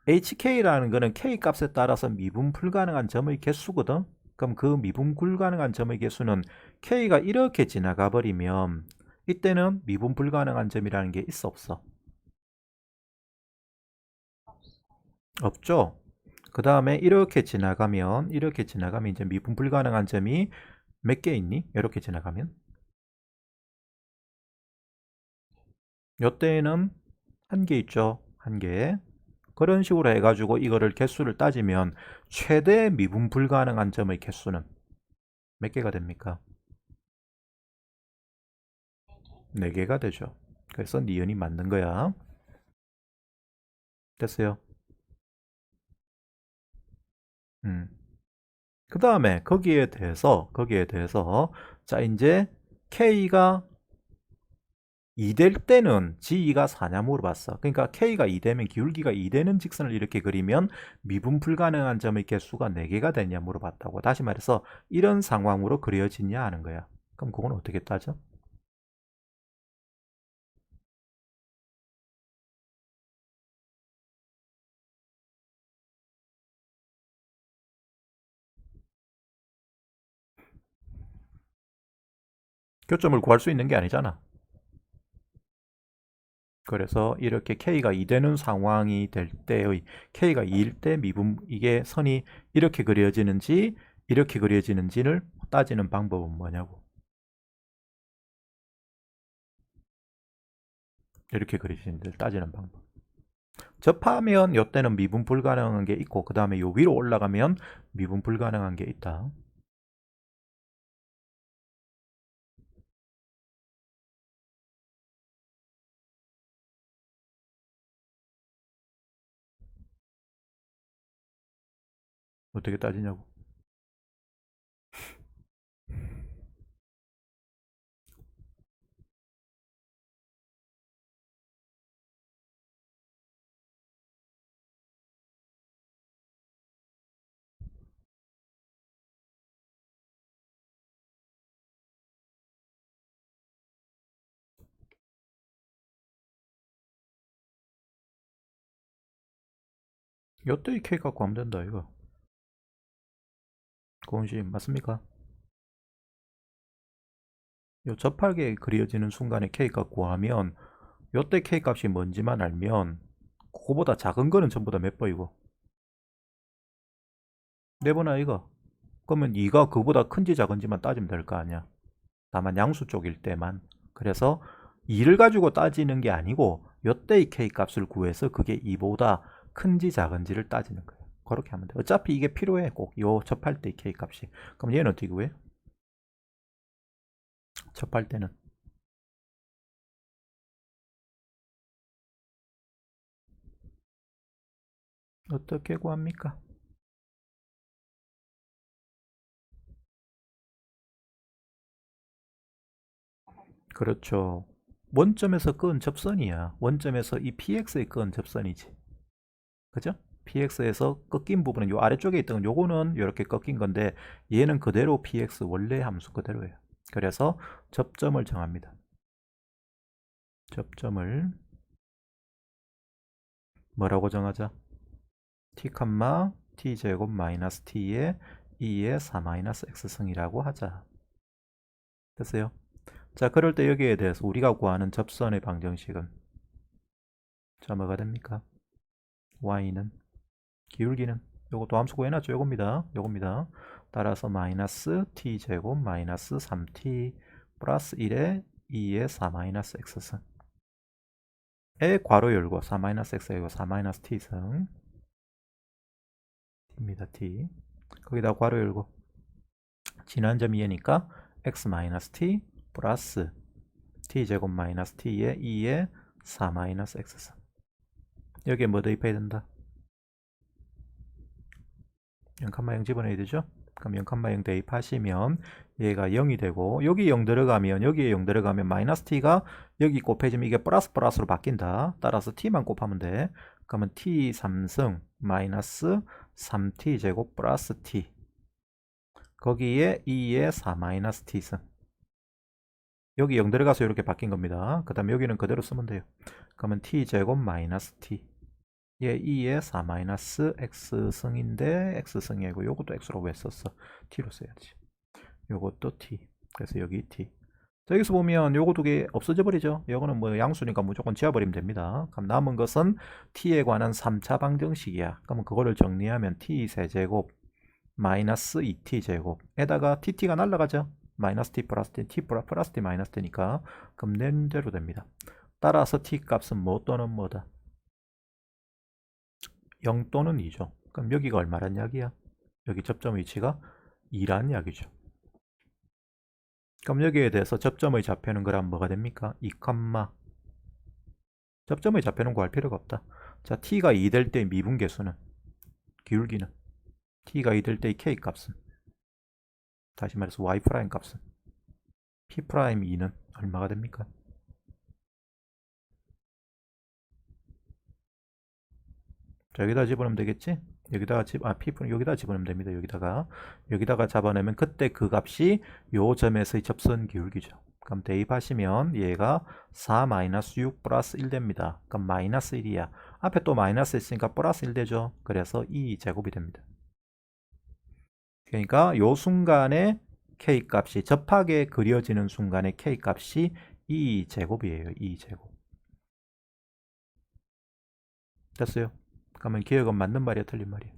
HK라는 거는 K 값에 따라서 미분 불가능한 점의 개수거든? 그럼 그 미분 불가능한 점의 개수는 K가 이렇게 지나가 버리면 이때는 미분 불가능한 점이라는 게 있어 없어? 없죠? 그 다음에 이렇게 지나가면 이제 미분 불가능한 점이 몇 개 있니? 이렇게 지나가면? 요때에는 한 개 있죠? 한 개. 그런 식으로 해가지고 이거를 개수를 따지면 최대 미분 불가능한 점의 개수는 몇 개가 됩니까? 4개가 되죠. 그래서 니은이 맞는 거야. 됐어요? 음. 그 다음에 거기에 대해서 자 이제 K가 2 될 때는 G가 4냐 물어봤어. 그러니까 K가 2 되면 기울기가 2 되는 직선을 이렇게 그리면 미분 불가능한 점의 개수가 4개가 되냐 물어봤다고. 다시 말해서 이런 상황으로 그려지냐 하는 거야. 그럼 그건 어떻게 따져? 교점을 구할 수 있는 게 아니잖아. 그래서 이렇게 K가 2 되는 상황이 될 때의 K가 2일 때 미분 이게 선이 이렇게 그려지는지 이렇게 그려지는지를 따지는 방법은 뭐냐고. 이렇게 그려지는지를 따지는 방법. 접하면 요때는 미분 불가능한 게 있고 그 다음에 요 위로 올라가면 미분 불가능한 게 있다. 어떻게 따지냐고. 요때의 K 갖고 하면 된다 이거. 고은씨 맞습니까? 요 접하게 그려지는 순간에 K 갖고 하면 요때 K 값이 뭔지만 알면 그거보다 작은 거는 전부 다 몇 번이고 4번 아이가. 그러면 2가 그보다 큰지 작은지만 따지면 될 거 아니야. 다만 양수 쪽일 때만. 그래서 2를 가지고 따지는 게 아니고 요때의 K 값을 구해서 그게 2보다 큰지 작은지를 따지는 거예요. 그렇게 하면 돼. 어차피 이게 필요해. 꼭 요 접할 때의 K 값이. 그럼 얘는 어떻게 구해? 접할 때는 어떻게 구합니까? 그렇죠. 원점에서 끄은 접선이야. 원점에서 이 px에 끄은 접선이지. 그죠? px에서 꺾인 부분은 요 아래쪽에 있던 요거는 이렇게 꺾인 건데 얘는 그대로 px 원래 함수 그대로예요. 그래서 접점을 정합니다. 접점을 뭐라고 정하자? t, t제곱 마이너스 t의 2의 4 마이너스 x승이라고 하자. 됐어요? 자, 그럴 때 여기에 대해서 우리가 구하는 접선의 방정식은 자, 뭐가 됩니까? y는 기울기는 요것도 함수 구해놨죠. 요겁니다. 따라서 마이너스 t제곱 마이너스 3t 플러스 1에 2의 4 마이너스 x승 에 괄호 열고 4 마이너스 x이고 4 마이너스 t승 입니다. t 거기다 괄호 열고 지난 점 2니까 x 마이너스 t 플러스 t제곱 마이너스 t의 2의 4 마이너스 x승 여기에 뭐 대입해야 된다? 0,0 집어넣어야 되죠? 그럼 0,0 대입하시면 얘가 0이 되고 여기 0 들어가면 여기에 0 들어가면 마이너스 t가 여기 곱해지면 이게 플러스로 바뀐다. 따라서 t만 곱하면 돼. 그러면 t 3승 마이너스 3t 제곱 플러스 t 거기에 2의 4 마이너스 t승 여기 0 들어가서 이렇게 바뀐 겁니다. 그 다음에 여기는 그대로 쓰면 돼요. 그러면 t 제곱 마이너스 t 얘 2의 4 마이너스 x승인데 x승이고 요것도 x로 왜 썼어? t로 써야지. 요것도 t. 그래서 여기 t. 자, 여기서 보면 요거 두 개 없어져 버리죠. 요거는 뭐 양수니까 무조건 지워버리면 됩니다. 그럼 남은 것은 t에 관한 3차 방정식이야. 그러면 그거를 정리하면 t 세제곱 마이너스 2t 제곱에다가 tt가 날라가죠. 마이너스 t 플러스 t 플러스 t 마이너스 t니까 그럼 낸 대로 됩니다. 따라서 t 값은 뭐 또는 뭐다? 0 또는 2죠. 그럼 여기가 얼마란 이야기야? 여기 접점 위치가 2란 이야기죠. 그럼 여기에 대해서 접점의 좌표는 그럼 뭐가 됩니까? 2, 접점의 좌표는 구할 필요가 없다. 자, t가 2 될 때 미분계수는 기울기는 t가 2 될 때의 k 값은 다시 말해서 y' 값은 p'2는 얼마가 됩니까? 자, 여기다 집어넣으면 되겠지? 여기다가 p'는 여기다 집어넣으면 됩니다. 여기다가 잡아내면 그때 그 값이 요 점에서의 접선 기울기죠. 그럼 대입하시면 얘가 4-6 플러스 1 됩니다. 그럼 마이너스 1이야. 앞에 또 마이너스 있으니까 플러스 1 되죠. 그래서 2제곱이 됩니다. 그러니까 요 순간에 k 값이 접하게 그려지는 순간에 k 값이 2제곱이에요. 2제곱. 됐어요? 그러면 기억은 맞는 말이야, 틀린 말이야?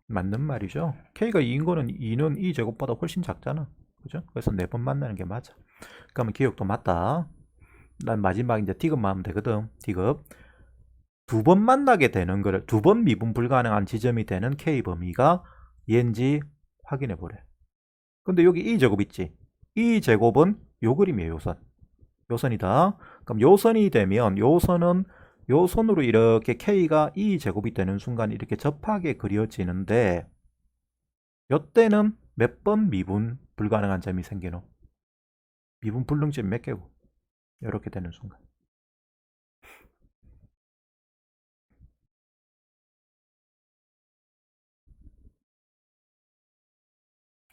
맞는 말이죠. k가 2인 거는 2는 2제곱보다 훨씬 작잖아. 그죠? 그래서 4번 만나는 게 맞아. 그러면 기억도 맞다. 난 마지막 이제 디귿만 하면 되거든. 디귿. 2번 만나게 되는 거를 2번 미분 불가능한 지점이 되는 k 범위가 얘인지 확인해 보래. 근데 여기 2제곱 있지? 2제곱은 요 그림이에요, 요선. 요선이다. 그럼 요선이 되면 요선으로 이렇게 k가 2제곱이 되는 순간 이렇게 접하게 그려지는데 요때는 몇 번 미분 불가능한 점이 생기노? 미분 불능점이 몇 개고? 이렇게 되는 순간.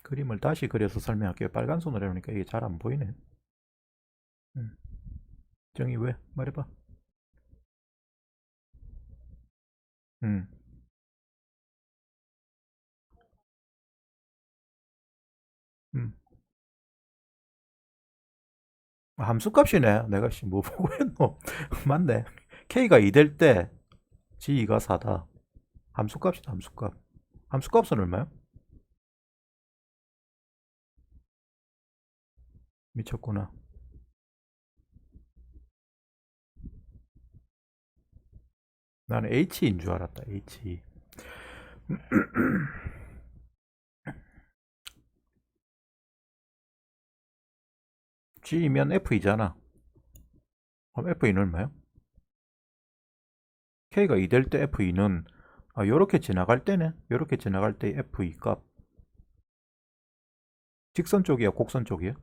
그림을 다시 그려서 설명할게요. 빨간 손으로 해놓으니까 이게 잘 안 보이네. 정이 왜? 말해봐. 음. 음. 함수값이네. 내가 뭐 보고 했노? 맞네. k가 2 될 때 g2가 4다. 함수값이다, 함수값. 함수값은 얼마야? 미쳤구나. 나는 h인 줄 알았다. h. g면 f이잖아. 그럼 f는 얼마야? k가 2 될 때 f2는 요렇게 지나갈 때네. 요렇게 지나갈 때 f2 값. 직선 쪽이야, 곡선 쪽이야?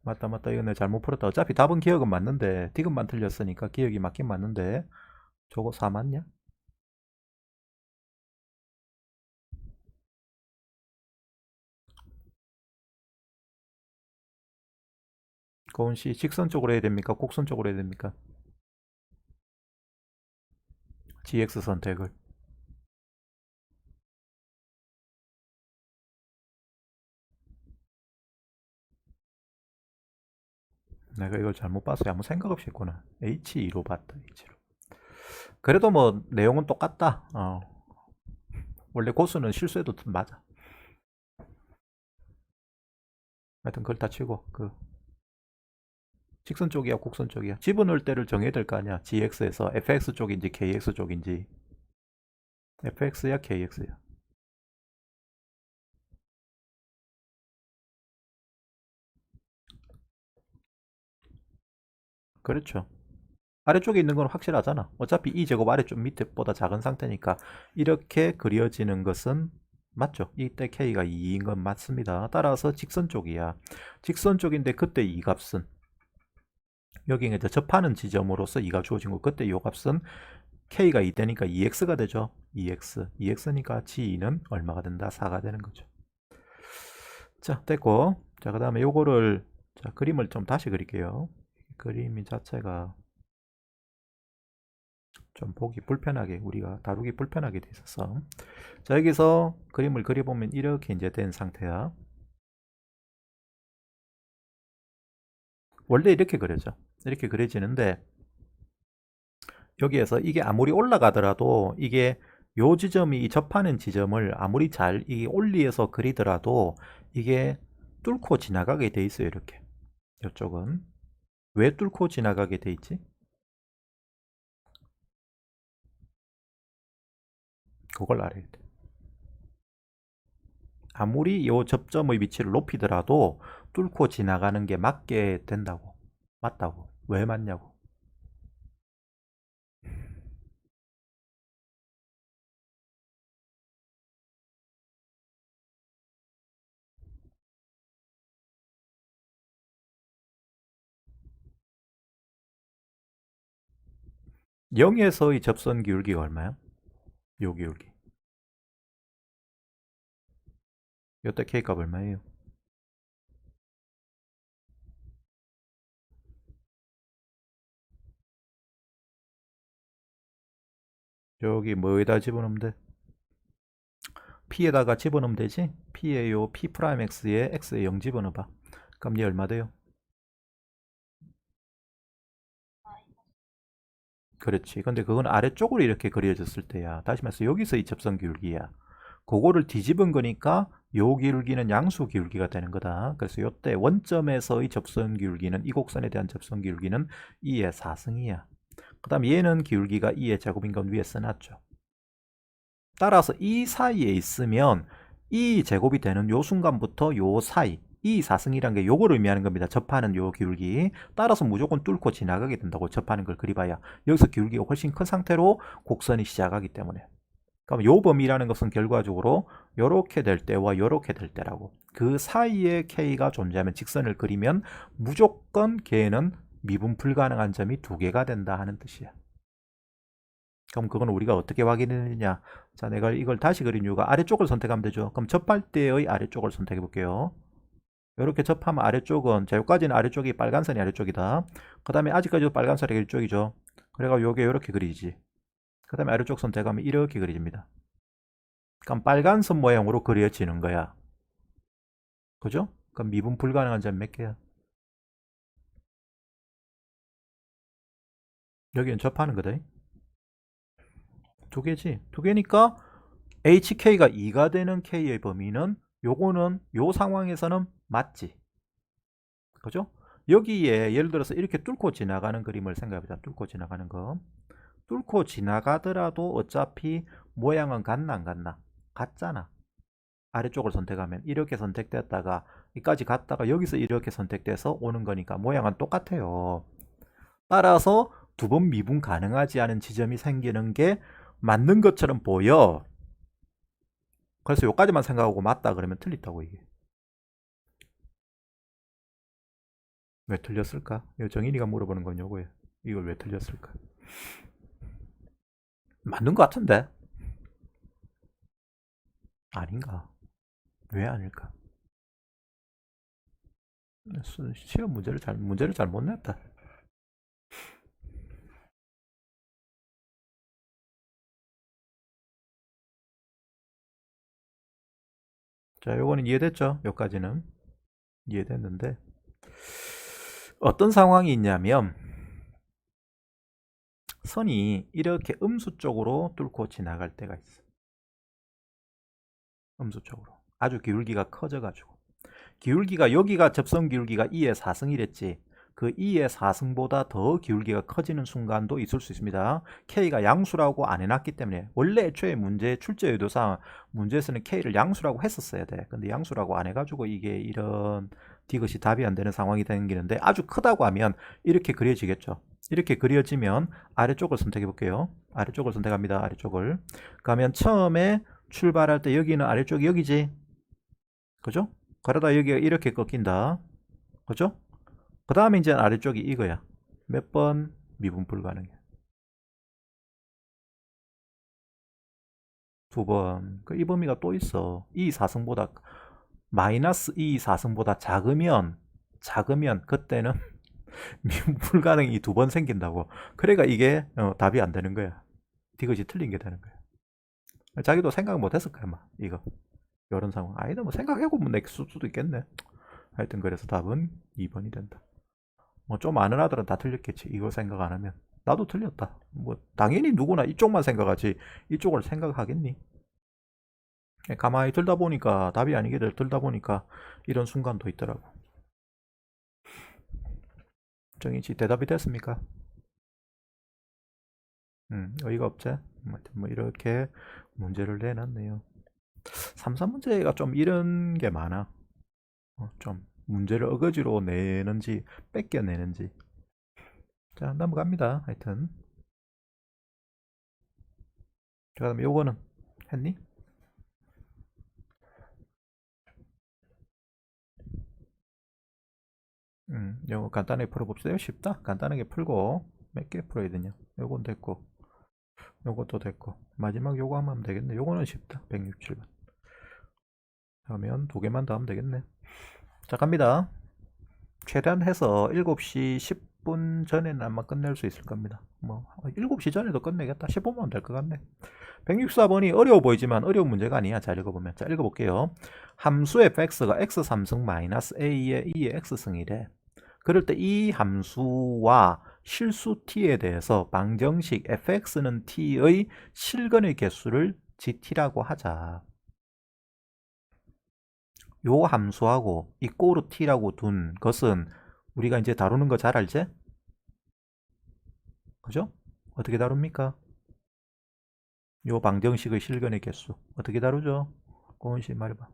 맞다 이거 내가 잘못 풀었다. 어차피 답은 기억은 맞는데 디귿만 틀렸으니까 기억이 맞긴 맞는데 저거 4 맞냐? 고은씨 직선 쪽으로 해야 됩니까? 곡선 쪽으로 해야 됩니까? GX 선택을. 내가 이걸 잘못 봤어. 아무 생각 없이 했구나. H2로 봤다. H로. 그래도 뭐 내용은 똑같다. 원래 고수는 실수해도 맞아. 하여튼 그걸 다 치고 그 직선 쪽이야, 곡선 쪽이야. 집어넣을 때를 정해야 될 거 아니야. GX에서 FX 쪽인지 KX 쪽인지. FX야, KX야. 그렇죠. 아래쪽에 있는 건 확실하잖아. 어차피 이 제곱 아래쪽 밑에보다 작은 상태니까 이렇게 그려지는 것은 맞죠. 이때 K가 2인 건 맞습니다. 따라서 직선 쪽이야. 직선 쪽인데 그때 이 값은 여기 이제 접하는 지점으로서 2가 주어진 거 그때 이 값은 K가 2되니까 2X가 되죠. 2X. 2X니까 G2는 얼마가 된다? 4가 되는 거죠. 자, 됐고. 자, 그 다음에 요거를 자, 그림을 좀 다시 그릴게요. 그림이 자체가 좀 보기 불편하게 우리가 다루기 불편하게 돼 있어서 자 여기서 그림을 그려보면 이렇게 이제 된 상태야. 원래 이렇게 그려져. 이렇게 그려지는데 여기에서 이게 아무리 올라가더라도 이게 요 지점이 이 접하는 지점을 아무리 잘 이 올리에서 그리더라도 이게 뚫고 지나가게 돼 있어요. 이렇게 이쪽은 왜 뚫고 지나가게 돼 있지? 그걸 알아야 돼. 아무리 요 접점의 위치를 높이더라도 뚫고 지나가는 게 맞게 된다고. 맞다고. 왜 맞냐고. 0에서의 접선 기울기가 얼마야? 요 기울기. 요때 K값 얼마예요? 여기 뭐에다 집어넣으면 돼? P에다가 집어넣으면 되지? P에 요 P 프라임 X에 X에 0 집어넣어봐. 그럼 얘 얼마 돼요? 그렇지. 근데 그건 아래쪽으로 이렇게 그려졌을 때야. 다시 말해서 여기서 이 접선 기울기야. 그거를 뒤집은 거니까 요 기울기는 양수 기울기가 되는 거다. 그래서 요때 원점에서의 접선 기울기는 이 곡선에 대한 접선 기울기는 2의 4승이야. 그 다음 얘는 기울기가 2의 제곱인 건 위에 써놨죠. 따라서 이 사이에 있으면 이 제곱이 되는 요 순간부터 요 사이 이 4승이란 게 요걸 의미하는 겁니다. 접하는 요 기울기. 따라서 무조건 뚫고 지나가게 된다고 접하는 걸 그리봐야 여기서 기울기가 훨씬 큰 상태로 곡선이 시작하기 때문에. 그럼 요 범위라는 것은 결과적으로 요렇게 될 때와 요렇게 될 때라고. 그 사이에 K가 존재하면 직선을 그리면 무조건 걔는 미분 불가능한 점이 두 개가 된다 하는 뜻이야. 그럼 그건 우리가 어떻게 확인했느냐? 자, 내가 이걸 다시 그린 이유가 아래쪽을 선택하면 되죠. 그럼 접할 때의 아래쪽을 선택해 볼게요. 이렇게 접하면 아래쪽은 자, 여기까지는 아래쪽이 빨간 선이 아래쪽이다. 그 다음에 아직까지도 빨간 선이 이쪽이죠. 그래가 요게 이렇게 그리지. 그 다음에 아래쪽 선택하면 이렇게 그려집니다. 그럼 빨간 선 모양으로 그려지는 거야. 그죠? 그럼 미분 불가능한 점 몇 개야? 여기는 접하는 거다. 두 개지. 두 개니까 HK가 2가 되는 K의 범위는 요거는 요 상황에서는 맞지. 그죠? 여기에 예를 들어서 이렇게 뚫고 지나가는 그림을 생각해보자. 뚫고 지나가는 거. 뚫고 지나가더라도 어차피 모양은 같나 안 같나? 같잖아. 아래쪽을 선택하면 이렇게 선택됐다가 여기까지 갔다가 여기서 이렇게 선택돼서 오는 거니까 모양은 똑같아요. 따라서 두 번 미분 가능하지 않은 지점이 생기는 게 맞는 것처럼 보여. 그래서 여기까지만 생각하고 맞다 그러면 틀리다고 이게. 왜 틀렸을까? 이거 정인이가 물어보는 건 요거예요. 이걸 왜 틀렸을까? 맞는 것 같은데? 아닌가? 왜 아닐까? 시험 문제를 잘 못 냈다. 자, 요거는 이해됐죠? 요까지는 이해됐는데 어떤 상황이 있냐면 선이 이렇게 음수 쪽으로 뚫고 지나갈 때가 있어. 음수 쪽으로. 아주 기울기가 커져가지고. 기울기가 여기가 접선 기울기가 2의 4승이랬지. 그 2의 4승보다 더 기울기가 커지는 순간도 있을 수 있습니다. K가 양수라고 안 해놨기 때문에 원래 애초에 문제 출제 의도상 문제에서는 K를 양수라고 했었어야 돼. 근데 양수라고 안 해가지고 이게 이런 디귿이 답이 안 되는 상황이 생기는데 아주 크다고 하면 이렇게 그려지겠죠. 이렇게 그려지면 아래쪽을 선택해 볼게요. 아래쪽을 선택합니다. 아래쪽을. 그러면 처음에 출발할 때 여기는 아래쪽이 여기지. 그죠? 그러다 여기가 이렇게 꺾인다. 그죠? 그 다음에 이제 아래쪽이 이거야. 몇 번? 미분 불가능해. 두 번. 이 범위가 또 있어. 이 4승보다 마이너스 이 4승보다 작으면 그때는 미분 불가능이 두 번 생긴다고. 그래가 이게 답이 안 되는 거야. 이것이 틀린 게 되는 거야. 자기도 생각 못 했을 거야, 막 이거. 이런 상황. 아니다, 뭐 생각해보면 낼 수도 있겠네. 하여튼 그래서 답은 2번이 된다. 뭐 좀 아는 아들은 다 틀렸겠지. 이걸 생각 안 하면. 나도 틀렸다. 뭐 당연히 누구나 이쪽만 생각하지 이쪽을 생각하겠니? 가만히 들다 보니까 답이 아니게들 들다 보니까 이런 순간도 있더라고. 정희 씨 대답이 됐습니까? 어이가 없지? 뭐 이렇게 문제를 내놨네요. 3, 문제가 좀 이런 게 많아. 좀 문제를 어거지로 내는지 뺏겨내는지. 자, 넘어갑니다. 하여튼. 그 다음에 요거는 했니? 요거 간단하게 풀어봅시다. 이거 쉽다. 간단하게 풀고 몇 개 풀어야 되냐? 요건 됐고 요것도 됐고 마지막 요거 하면 되겠네. 요거는 쉽다. 167번. 그러면 두 개만 더 하면 되겠네. 자, 갑니다. 최대한 해서 7시 10분 전에는 아마 끝낼 수 있을 겁니다. 뭐 7시 전에도 끝내겠다. 15분 될 것 같네. 164번이 어려워 보이지만 어려운 문제가 아니야. 잘 읽어보면. 자, 읽어볼게요. 함수 fx가 x3승 마이너스 a의 2의 x승이래. 그럴 때 이 함수와 실수 t에 대해서 방정식 fx는 t의 실근의 개수를 gt라고 하자. 요 함수하고 이 꼬르 t라고 둔 것은 우리가 이제 다루는 거 잘 알지? 그죠? 어떻게 다룹니까? 요 방정식의 실근의 개수 어떻게 다루죠? 고은 씨 말해봐.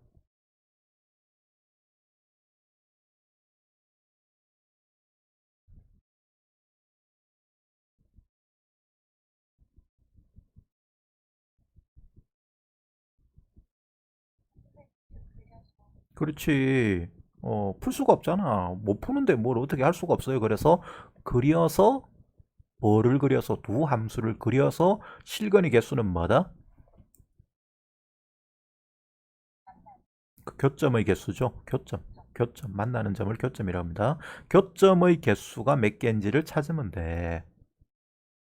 그렇지. 풀 수가 없잖아. 못 푸는데 뭘 어떻게 할 수가 없어요. 그래서 그려서 뭐를 그려서 두 함수를 그려서 실근의 개수는 뭐다? 그 교점의 개수죠. 교점 만나는 점을 교점이라고 합니다. 교점의 개수가 몇 개인지를 찾으면 돼.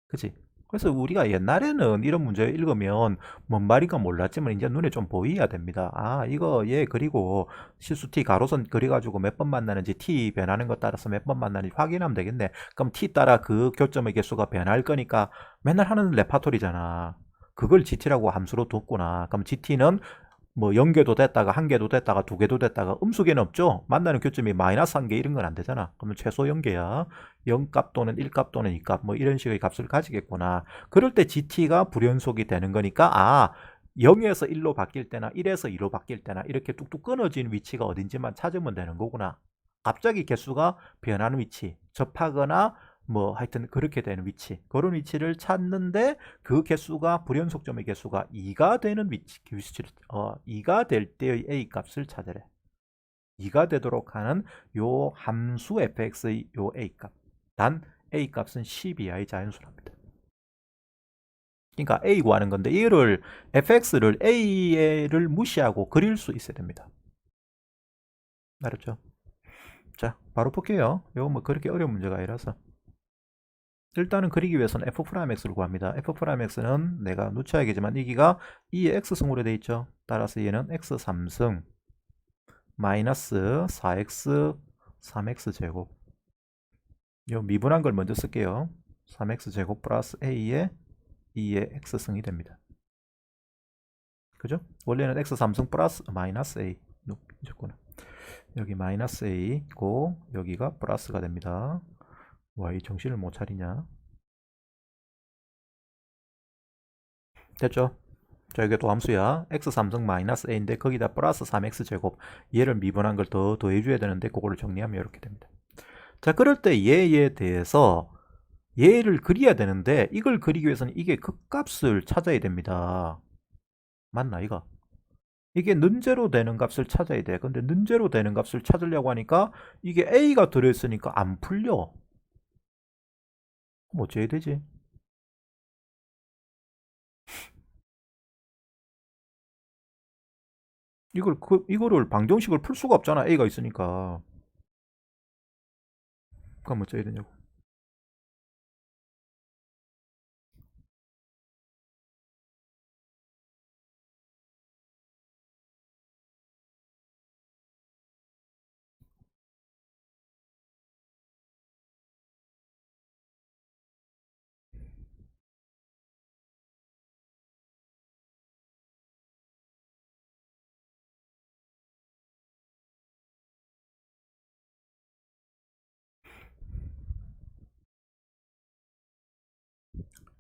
그치? 그래서 우리가 옛날에는 이런 문제 읽으면 뭔 말인가 몰랐지만 이제 눈에 좀 보여야 됩니다. 아, 이거 얘 그리고 실수 t 가로선 그려가지고 몇 번 만나는지 t 변하는 것 따라서 몇 번 만나는지 확인하면 되겠네. 그럼 t 따라 그 교점의 개수가 변할 거니까 맨날 하는 레파토리잖아. 그걸 gt라고 함수로 뒀구나. 그럼 gt는 뭐 0개도 됐다가 1개도 됐다가 2개도 됐다가 음수개는 없죠. 만나는 교점이 마이너스 1개 이런 건 안 되잖아. 그러면 최소 0개야. 0값 또는 1값 또는 2값 뭐 이런 식의 값을 가지겠구나. 그럴 때 gt가 불연속이 되는 거니까 0에서 1로 바뀔 때나 1에서 2로 바뀔 때나 이렇게 뚝뚝 끊어진 위치가 어딘지만 찾으면 되는 거구나. 갑자기 개수가 변하는 위치, 접하거나 뭐 하여튼 그렇게 되는 위치, 그런 위치를 찾는데 그 개수가 불연속점의 개수가 2가 되는 위치를 2가 될 때의 a 값을 찾으래. 2가 되도록 하는 요 함수 fx의 요 a값. 단 a값은 10 이하의 자연수랍니다. 그러니까 a 구하는 건데 이를 fx를 a를 무시하고 그릴 수 있어야 됩니다. 알았죠? 자, 바로 볼게요. 이거 뭐 그렇게 어려운 문제가 아니라서. 일단은 그리기 위해서는 f'x를 구합니다. f'x는 내가 누차하겠지만 여기가 2의 x승으로 되어 있죠. 따라서 얘는 x3승 마이너스 4x 3x 제곱. 요 미분한 걸 먼저 쓸게요. 3x 제곱 플러스 a의 2의 x승이 됩니다. 그죠? 원래는 x3승 플러스 마이너스 a 있구나. 여기 마이너스 a고 여기가 플러스가 됩니다. 와, 이 정신을 못 차리냐? 됐죠? 자, 이게 또 함수야. x3승 마이너스 a인데 거기다 플러스 3x 제곱. 얘를 미분한 걸 더 더해줘야 되는데 그거를 정리하면 이렇게 됩니다. 자, 그럴 때 얘에 대해서 얘를 그려야 되는데 이걸 그리기 위해서는 이게 극값을 찾아야 됩니다. 맞나 이거? 이게 는제로 되는 값을 찾아야 돼. 근데 는제로 되는 값을 찾으려고 하니까 이게 a가 들어있으니까 안 풀려. 그럼 어찌 해야 되지? 이거를 방정식을 풀 수가 없잖아. a가 있으니까. 그럼 어찌 해야 되냐고.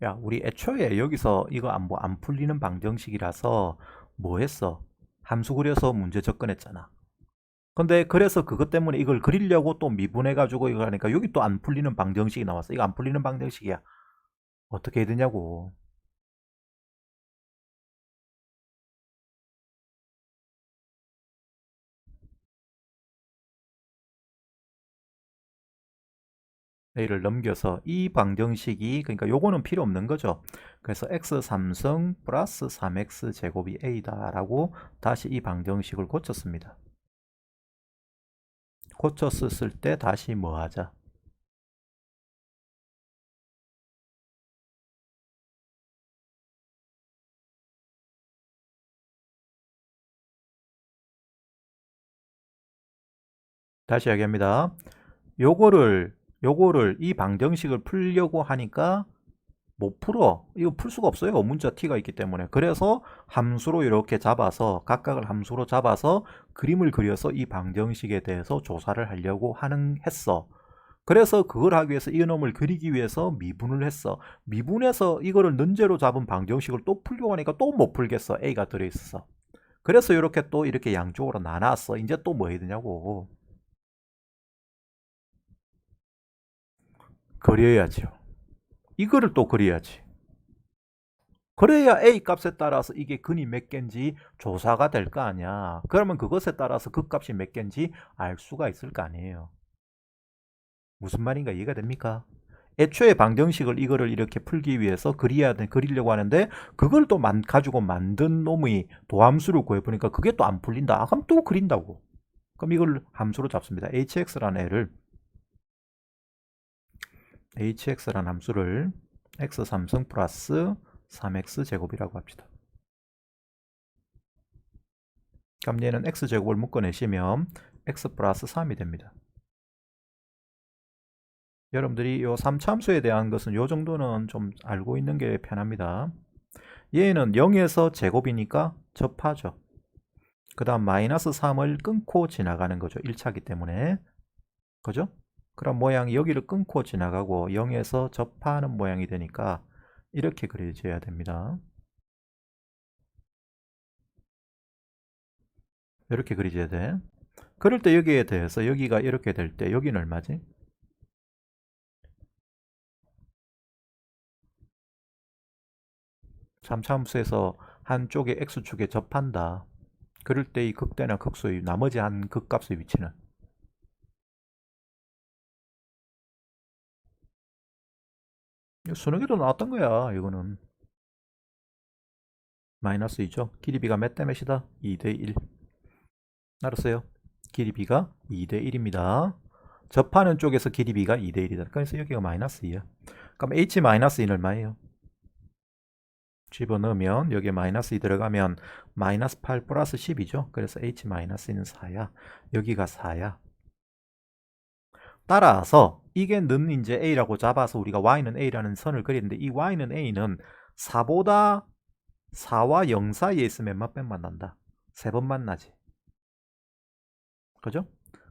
야, 우리 애초에 여기서 이거 안 풀리는 방정식이라서 뭐 했어? 함수 그려서 문제 접근했잖아. 근데 그래서 그것 때문에 이걸 그리려고 또 미분해가지고 이거 하니까 여기 또 안 풀리는 방정식이 나왔어. 이거 안 풀리는 방정식이야. 어떻게 해야 되냐고. a를 넘겨서 이 방정식이 그러니까 요거는 필요 없는 거죠. 그래서 x3승 플러스 3x 제곱이 a다라고 다시 이 방정식을 고쳤습니다. 고쳤을 때 다시 뭐 하자? 다시 이야기합니다. 요거를 이 방정식을 풀려고 하니까 못 풀어. 이거 풀 수가 없어요. 문자 t가 있기 때문에. 그래서 함수로 이렇게 잡아서 각각을 함수로 잡아서 그림을 그려서 이 방정식에 대해서 조사를 하려고 했어. 그래서 그걸 하기 위해서 이놈을 그리기 위해서 미분을 했어. 미분해서 이거를 는제로 잡은 방정식을 또 풀려고 하니까 또 못 풀겠어. a가 들어있어. 그래서 이렇게 또 이렇게 양쪽으로 나눴어. 이제 또 뭐 해야 되냐고. 그려야죠. 이거를 또 그려야지. 그래야 A 값에 따라서 이게 근이 몇 개인지 조사가 될 거 아니야. 그러면 그것에 따라서 그 값이 몇 개인지 알 수가 있을 거 아니에요. 무슨 말인가 이해가 됩니까? 애초에 방정식을 이거를 이렇게 풀기 위해서 그리려고 하는데 그걸 또 가지고 만든 놈의 도함수를 구해보니까 그게 또 안 풀린다. 그럼 또 그린다고. 그럼 이걸 함수로 잡습니다. hx라는 애를 hx라는 함수를 x3승 플러스 3x 제곱이라고 합시다. 그럼 얘는 x제곱을 묶어내시면 x 플러스 3이 됩니다. 여러분들이 이 3참수에 대한 것은 이 정도는 좀 알고 있는 게 편합니다. 얘는 0에서 제곱이니까 접하죠. 그 다음 마이너스 3을 끊고 지나가는 거죠. 1차기 때문에. 그죠? 그럼 모양이 여기를 끊고 지나가고 0에서 접하는 모양이 되니까 이렇게 그려져야 됩니다. 이렇게 그려져야 돼. 그럴 때 여기에 대해서 여기가 이렇게 될 때 여기는 얼마지? 참수에서 한쪽에 x축에 접한다. 그럴 때 이 극대나 극소의 나머지 한 극값의 위치는 수능에도 나왔던 거야. 이거는 마이너스 2죠. 길이 b가 몇 대 몇이다? 2대 1. 알았어요? 길이 b가 2대 1입니다. 접하는 쪽에서 길이 b가 2대 1이다. 그래서 여기가 마이너스 2야. 그럼 h 마이너스 2는 얼마예요? 집어넣으면 여기에 마이너스 2 들어가면 마이너스 8 플러스 10이죠. 그래서 h 마이너스 2는 4야. 여기가 4야. 따라서 이게 는 이제 a라고 잡아서 우리가 y는 a라는 선을 그리는데 이 y는 a는 4보다 4와 0 사이에 있으면 몇 번 만난다? 3번 만나지. 그죠?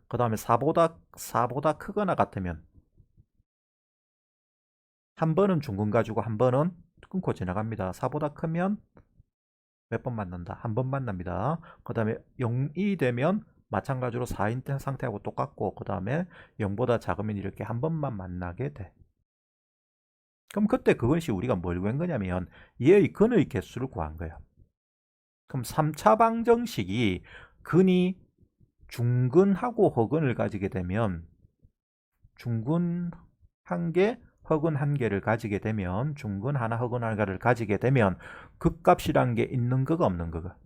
그 다음에 4보다 크거나 같으면 한 번은 중근 가지고 한 번은 끊고 지나갑니다. 4보다 크면 몇 번 만난다? 한 번 만납니다. 그 다음에 0이 되면 마찬가지로 4인 상태하고 똑같고 그 다음에 0보다 작으면 이렇게 한 번만 만나게 돼. 그럼 그때 그것이 우리가 뭘 구한 거냐면 얘의 근의 개수를 구한 거예요. 그럼 3차 방정식이 근이 중근하고 허근을 가지게 되면 중근 한 개, 허근 한 개를 가지게 되면 중근 하나, 허근 하나를 가지게 되면 극값이란 게 있는 거가 없는 거가?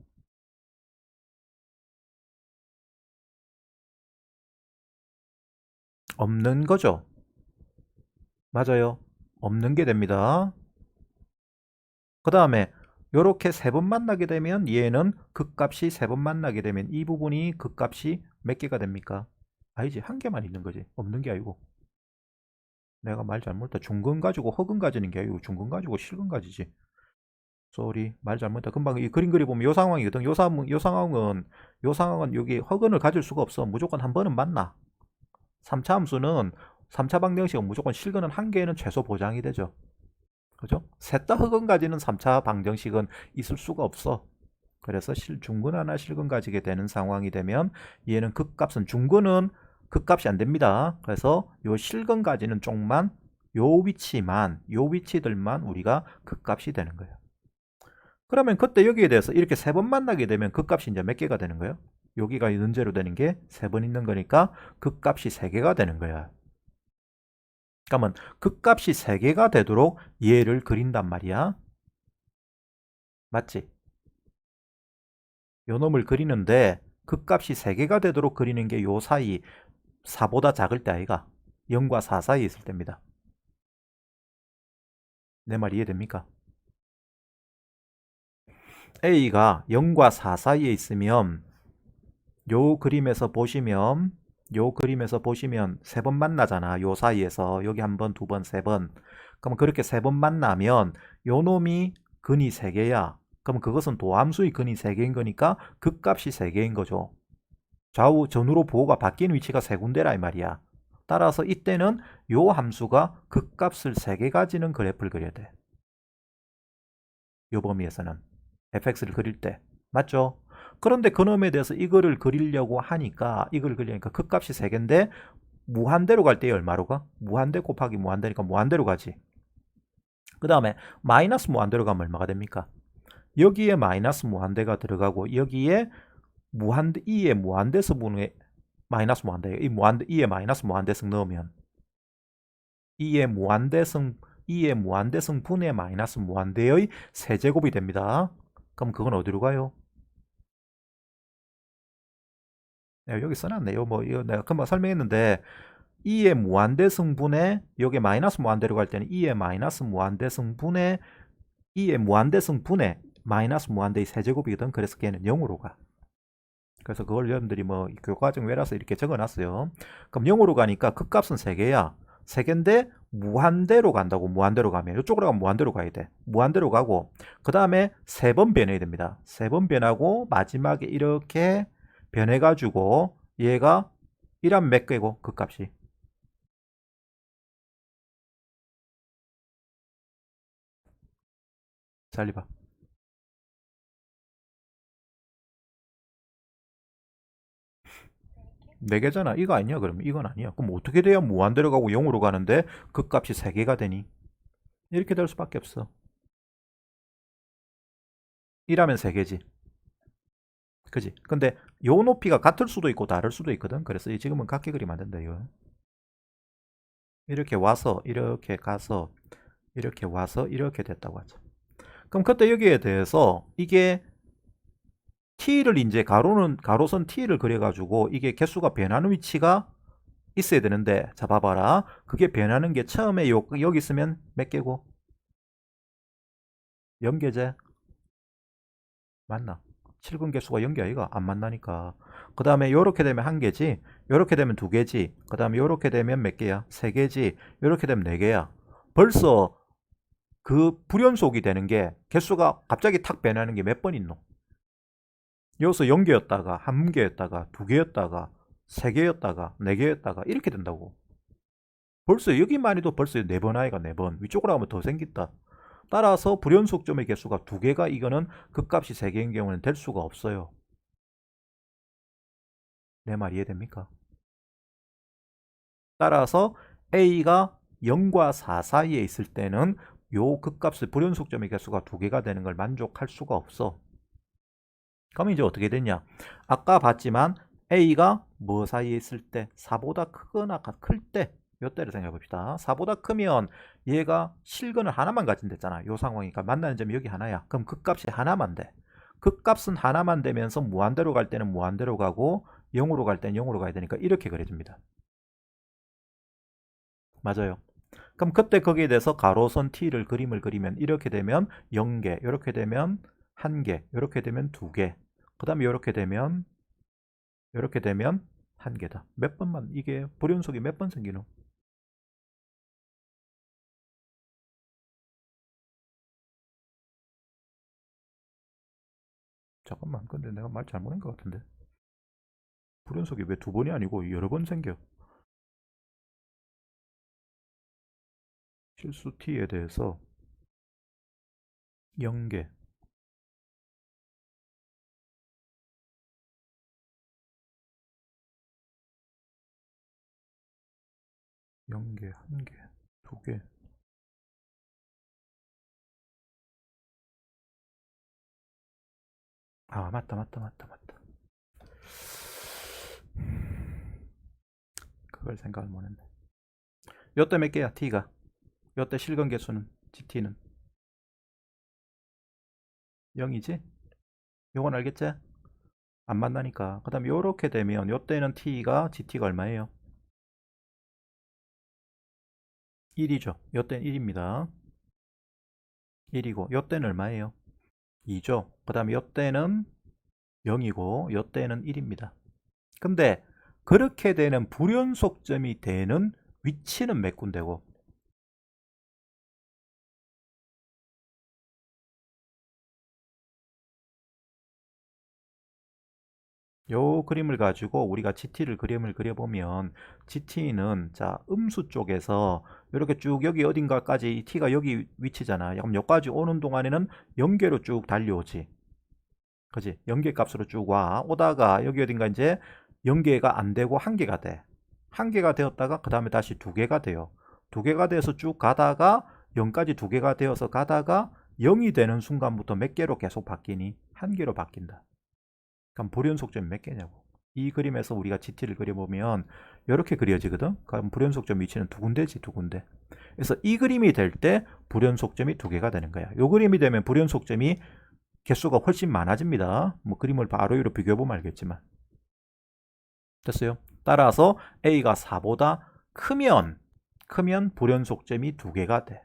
없는 거죠. 맞아요. 없는 게 됩니다. 그 다음에 이렇게 세 번 만나게 되면 얘는 극값이 세 번 만나게 되면 이 부분이 극값이 몇 개가 됩니까? 아니지, 한 개만 있는 거지. 없는 게 아니고. 내가 말 잘못했다. 중근 가지고 허근 가지는 게 아니고 중근 가지고 실근 가지지. 쏘리, 말 잘못했다. 금방 이 그림 그려보면 요 상황이거든. 요 상황은 여기 허근을 가질 수가 없어. 무조건 한 번은 만나. 3차 함수는 3차 방정식은 무조건 실근은 한 개는 최소 보장이 되죠. 그죠? 셋 다 흑은 가지는 3차 방정식은 있을 수가 없어. 그래서 중근 하나 실근 가지게 되는 상황이 되면 얘는 극값은 중근은 극값이 안 됩니다. 그래서 요 실근 가지는 쪽만 요 위치들만 우리가 극값이 되는 거예요. 그러면 그때 여기에 대해서 이렇게 세 번 만나게 되면 극값이 이제 몇 개가 되는 거예요? 여기가 문제로 되는 게 세 번 있는 거니까 극값이 세 개가 되는 거야. 그러면 극값이 3개가 되도록 얘를 그린단 말이야. 맞지? 요 놈을 그리는데 극값이 3개가 되도록 그리는 게 요 사이 4보다 작을 때 아이가 0과 4 사이에 있을 때입니다. 내 말 이해됩니까? A가 0과 4 사이에 있으면 요 그림에서 보시면 3번 만나잖아. 요 사이에서 여기 한 번, 두 번, 세 번. 그럼 그렇게 3번 만나면 요 놈이 근이 3개야. 그럼 그것은 도함수의 근이 3개인 거니까 극값이 3개인 거죠. 좌우 전후로 부호가 바뀌는 위치가 3군데라 이 말이야. 따라서 이때는 요 함수가 극값을 3개 가지는 그래프를 그려야 돼. 요 범위에서는 fx를 그릴 때. 맞죠? 그런데 그놈에 대해서 이거를 그리려고 하니까 극값이 3개인데 무한대로 갈 때 얼마로 가? 무한대 곱하기 무한대니까 무한대로 가지. 그 다음에 마이너스 무한대로 가면 얼마가 됩니까? 여기에 마이너스 무한대가 들어가고 여기에 무한대 2의 무한대수분의 마이너스 무한대 이 무한대 2의 마이너스 무한대승 넣으면 2의 무한대승 분의 마이너스 무한대의 세제곱이 됩니다. 그럼 그건 어디로 가요? 여기 써놨네요. 뭐 이거 내가 금방 설명했는데 2의 무한대승분의 여기 마이너스 무한대로 갈 때는 2의 마이너스 무한대승분의 2의 무한대승분의 마이너스 무한대의 세제곱이거든. 그래서 걔는 0으로 가. 그래서 그걸 여러분들이 뭐 교과정 외라서 이렇게 적어놨어요. 그럼 0으로 가니까 극값은 3개야. 3개인데 무한대로 간다고. 무한대로 가면 이쪽으로 가면 무한대로 가야 돼. 무한대로 가고 그 다음에 3번 변해야 됩니다. 3번 변하고 마지막에 이렇게 변해가지고 얘가 1하면 몇 개고 극값이 빨리 봐. 4개잖아. 이거 아니야? 그러면 이건 아니야. 그럼 어떻게 돼야 무한대로 가고 0으로 가는데 극값이 3개가 되니? 이렇게 될 수밖에 없어. 1하면 3개지. 그지? 근데 요 높이가 같을 수도 있고 다를 수도 있거든. 그래서 지금은 같게 그리면 안 된다. 이거. 이렇게 와서 이렇게 가서 이렇게 와서 이렇게 됐다고 하죠. 그럼 그때 여기에 대해서 이게 t를 이제 가로선 t를 그려가지고 이게 개수가 변하는 위치가 있어야 되는데, 자 봐봐라. 그게 변하는 게 처음에 여기 있으면 몇 개고? 0개제 맞나? 7근 개수가 0개 아이가 안 만나니까. 그 다음에 요렇게 되면 1개지, 요렇게 되면 2개지, 그 다음에 요렇게 되면 몇 개야? 3개지, 요렇게 되면 4개야. 벌써 그 불연속이 되는 게 개수가 갑자기 탁 변하는 게 몇 번 있노? 여기서 0개였다가 1개였다가 2개였다가 3개였다가 4개였다가 이렇게 된다고. 벌써 여기만 해도 벌써 4번 아이가 4번. 위쪽으로 가면 더 생긴다. 따라서 불연속점의 개수가 2개가 이거는 극값이 3개인 경우는 될 수가 없어요. 내 말 이해됩니까? 따라서 A가 0과 4 사이에 있을 때는 요 극값의 불연속점의 개수가 2개가 되는 걸 만족할 수가 없어. 그럼 이제 어떻게 됐냐? 아까 봤지만 A가 뭐 사이에 있을 때? 4보다 크거나 클 때, 요때를 생각해 봅시다. 4보다 크면 얘가 실근을 하나만 가진댔잖아. 요 상황이니까 만나는 점이 여기 하나야. 그럼 극값이 하나만 돼. 극값은 하나만 되면서 무한대로 갈 때는 무한대로 가고 0으로 갈 때는 0으로 가야 되니까 이렇게 그려집니다. 맞아요. 그럼 그때 거기에 대해서 가로선 t를 그림을 그리면 이렇게 되면 0개, 이렇게 되면 1개, 이렇게 되면 2개, 그 다음에 이렇게 되면 1개다. 몇 번만, 이게 불연속이 몇 번 생기노? 잠깐만, 근데 내가 말 잘못한 것 같은데. 불연속이 왜 2번이 아니고 여러 번 생겨? 실수 t에 대해서 0개, 0개, 1개, 2개. 아, 맞다. 그걸 생각을 못했네. 요때 몇 개야, t가? 요때 실근 개수는, gt는 0이지? 요건 알겠지? 안 만나니까. 그 다음에 요렇게 되면 요때는 t가 gt가 얼마예요? 1이죠. 요때는 1입니다. 1이고 요때는 얼마예요? 2죠. 그 다음에 요때는 0이고 요때는 1입니다. 근데 그렇게 되는 불연속점이 되는 위치는 몇 군데고? 요 그림을 가지고 우리가 GT를 그림을 그려보면 GT는 자 음수 쪽에서 이렇게 쭉 여기 어딘가까지 이 T가 여기 위치잖아. 그럼 여기까지 오는 동안에는 0개로 쭉 달려오지. 그지? 0개 값으로 쭉 와. 오다가 여기 어딘가 이제 0개가 안 되고 1개가 돼. 1개가 되었다가 그 다음에 다시 2개가 돼요. 2개가 돼서 쭉 가다가 0까지 2개가 되어서 가다가 0이 되는 순간부터 몇 개로 계속 바뀌니? 1개로 바뀐다. 그럼 불연속점이 몇 개냐고. 이 그림에서 우리가 GT를 그려보면 이렇게 그려지거든. 그럼 불연속점 위치는 2군데지, 2군데. 그래서 이 그림이 될 때 불연속점이 2개가 되는 거야. 이 그림이 되면 불연속점이 개수가 훨씬 많아집니다. 뭐 그림을 바로 위로 비교해보면 알겠지만. 됐어요? 따라서 A가 4보다 크면 불연속점이 2개가 돼.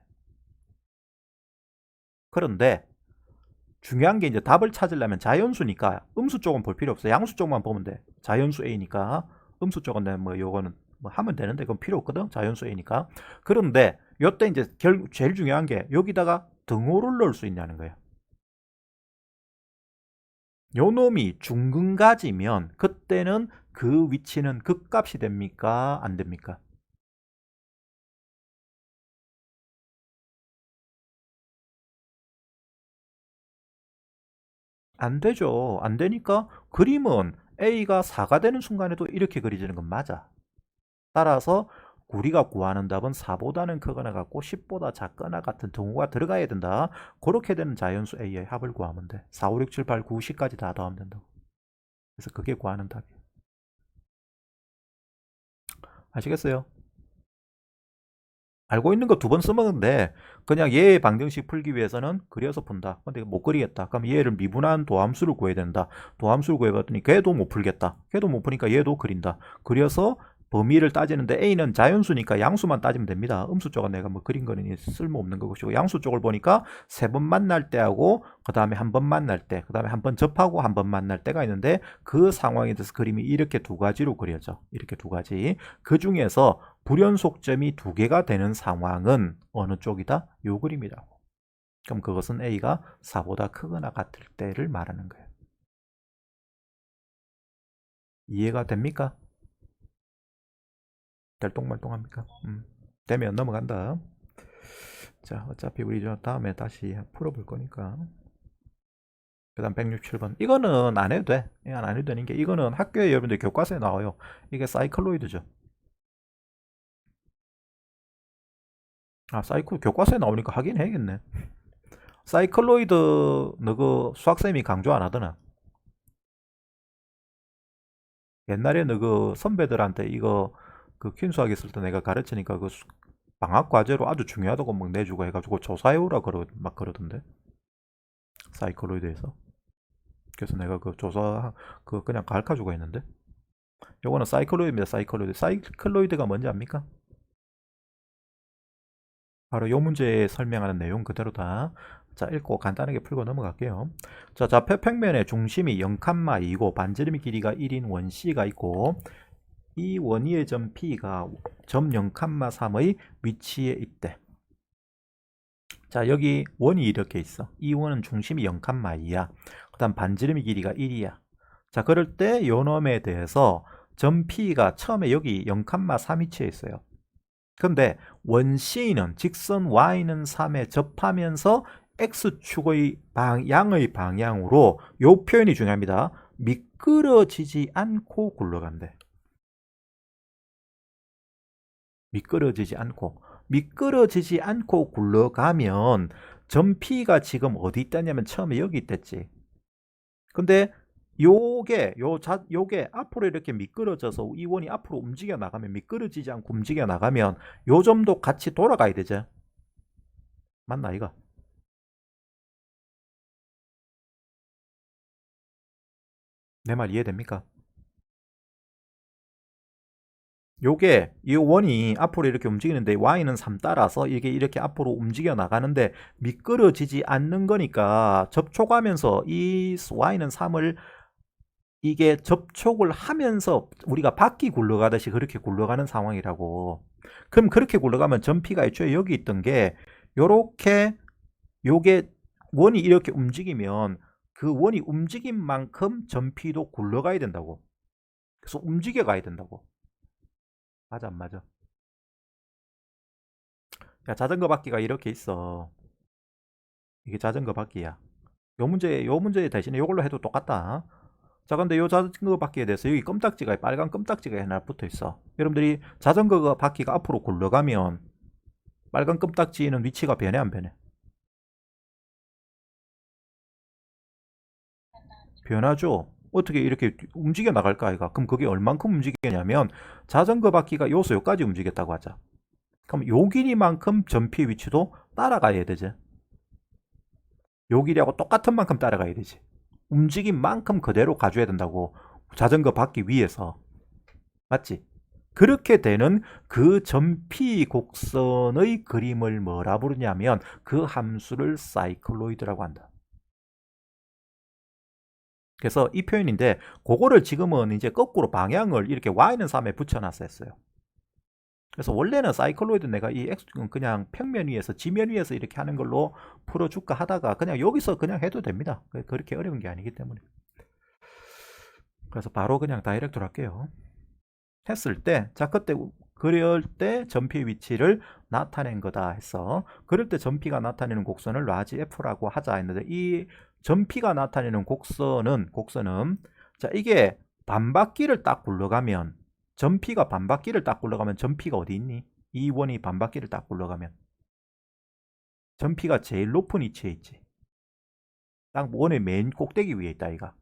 그런데 중요한 게 이제 답을 찾으려면 자연수니까 음수 쪽은 볼 필요 없어. 양수 쪽만 보면 돼. 자연수 A니까 음수 쪽은 뭐 요거는 뭐 하면 되는데 그건 필요 없거든. 자연수 A니까. 그런데 요때 이제 제일 중요한 게 여기다가 등호를 넣을 수 있냐는 거예요. 요 놈이 중근가지면 그때는 그 위치는 극값이 됩니까? 안 됩니까? 안 되죠. 안 되니까 그림은 A가 4가 되는 순간에도 이렇게 그려지는 건 맞아. 따라서 우리가 구하는 답은 4보다는 크거나 같고 10보다 작거나 같은 등호가 들어가야 된다. 그렇게 되는 자연수 A의 합을 구하면 돼. 4, 5, 6, 7, 8, 9, 10까지 다 더하면 된다. 그래서 그게 구하는 답이에요. 아시겠어요? 알고 있는 거 두 번 써먹는데 그냥 얘의 방정식 풀기 위해서는 그려서 푼다. 근데 못 그리겠다. 그럼 얘를 미분한 도함수를 구해야 된다. 도함수를 구해봤더니 걔도 못 풀겠다. 걔도 못 푸니까 얘도 그린다. 그려서 범위를 따지는데 A는 자연수니까 양수만 따지면 됩니다. 음수 쪽은 내가 뭐 그린 거는 쓸모없는 것이고, 양수 쪽을 보니까 세 번 만날 때하고 그 다음에 한 번 만날 때, 그 다음에 한 번 접하고 한 번 만날 때가 있는데, 그 상황에 대해서 그림이 이렇게 두 가지로 그려져. 이렇게 두 가지. 그 중에서 불연속점이 두 개가 되는 상황은 어느 쪽이다? 요 그림이라고. 그럼 그것은 A가 4보다 크거나 같을 때를 말하는 거예요. 이해가 됩니까? 될똥말똥합니까? 되면 넘어간다. 자, 어차피 우리 저 다음에 다시 풀어볼 거니까. 그 다음 167번. 이거는 안 해도 돼. 이건 안 해도 되는 게, 이거는 학교에 여러분들 교과서에 나와요. 이게 사이클로이드죠. 아, 교과서에 나오니까 하긴 해야겠네. 사이클로이드, 너그 수학쌤이 강조 안 하더나? 옛날에 너그 선배들한테 이거 그 퀸수학 있을 때 내가 가르치니까 그 방학 과제로 아주 중요하다고 막 내주고 해가지고 조사해오라 막 그러던데. 사이클로이드에서. 그래서 내가 그 조사 그 그냥 가르쳐주고 했는데. 요거는 사이클로이드입니다. 사이클로이드. 사이클로이드가 뭔지 압니까? 바로 요 문제에 설명하는 내용 그대로다. 자, 읽고 간단하게 풀고 넘어갈게요. 자, 좌표 평면의 중심이 0,2고 반지름 길이가 1인 원 C가 있고, 이 원위의 점 P가 점 0,3의 위치에 있대. 자, 여기 원이 이렇게 있어. 이 원은 중심이 0,2야. 그 다음 반지름이 길이가 1이야. 자, 그럴 때 요 놈에 대해서 점 P가 처음에 여기 0,3 위치에 있어요. 근데 원 C는 직선 Y는 3에 접하면서 X축의 양의 방향으로, 요 표현이 중요합니다. 미끄러지지 않고 굴러간대. 미끄러지지 않고 굴러가면 점 P가 지금 어디 있다냐면 처음에 여기 있댔지. 근데 요게 앞으로 이렇게 미끄러져서 이 원이 앞으로 움직여 나가면, 미끄러지지 않고 움직여 나가면 요 점도 같이 돌아가야 되죠. 맞나 이거? 내 말 이해됩니까? 요게 이 원이 앞으로 이렇게 움직이는데 y는 3 따라서 이게 이렇게 앞으로 움직여 나가는데 미끄러지지 않는 거니까, 접촉하면서 이 y는 3을 이게 접촉을 하면서 우리가 바퀴 굴러가듯이 그렇게 굴러가는 상황이라고. 그럼 그렇게 굴러가면 점피가 애초에 여기 있던 게 요렇게, 요게 원이 이렇게 움직이면 그 원이 움직인 만큼 점피도 굴러가야 된다고. 그래서 움직여 가야 된다고. 맞아 안 맞아? 야, 자전거 바퀴가 이렇게 있어. 이게 자전거 바퀴야. 요 문제 대신에 요걸로 해도 똑같다. 자, 근데 요 자전거 바퀴에 대해서 여기 껌딱지가, 빨간 껌딱지가 하나 붙어 있어. 여러분들이 자전거 바퀴가 앞으로 굴러가면 빨간 껌딱지는 위치가 변해 안 변해? 변하죠. 어떻게 이렇게 움직여 나갈까 아이가? 그럼 그게 얼만큼 움직이냐면, 자전거 바퀴가 요소 요까지 움직였다고 하자. 그럼 요 길이만큼 전피 위치도 따라가야 되지. 요 길이하고 똑같은 만큼 따라가야 되지. 움직인 만큼 그대로 가줘야 된다고. 자전거 바퀴 위에서. 맞지? 그렇게 되는 그 전피 곡선의 그림을 뭐라 부르냐면 그 함수를 사이클로이드라고 한다. 그래서 이 표현인데, 그거를 지금은 이제 거꾸로 방향을 이렇게 y는 3에 붙여놨었어요. 그래서 원래는 사이클로이드 내가 이 x축은 그냥 평면 위에서, 지면 위에서 이렇게 하는 걸로 풀어줄까 하다가 그냥 여기서 그냥 해도 됩니다. 그렇게 어려운 게 아니기 때문에. 그래서 바로 그냥 다이렉트로 할게요. 했을 때, 자, 그때 그럴 때 점피 위치를 나타낸 거다 했어. 그럴 때 점피가 나타내는 곡선을 라지 F라고 하자 했는데, 이 점피가 나타내는 곡선은 자, 이게 반바퀴를 딱 굴러가면, 점피가 반바퀴를 딱 굴러가면 점피가 어디 있니? 이 원이 반바퀴를 딱 굴러가면 점피가 제일 높은 위치에 있지. 딱 원의 맨 꼭대기 위에 있다 이가.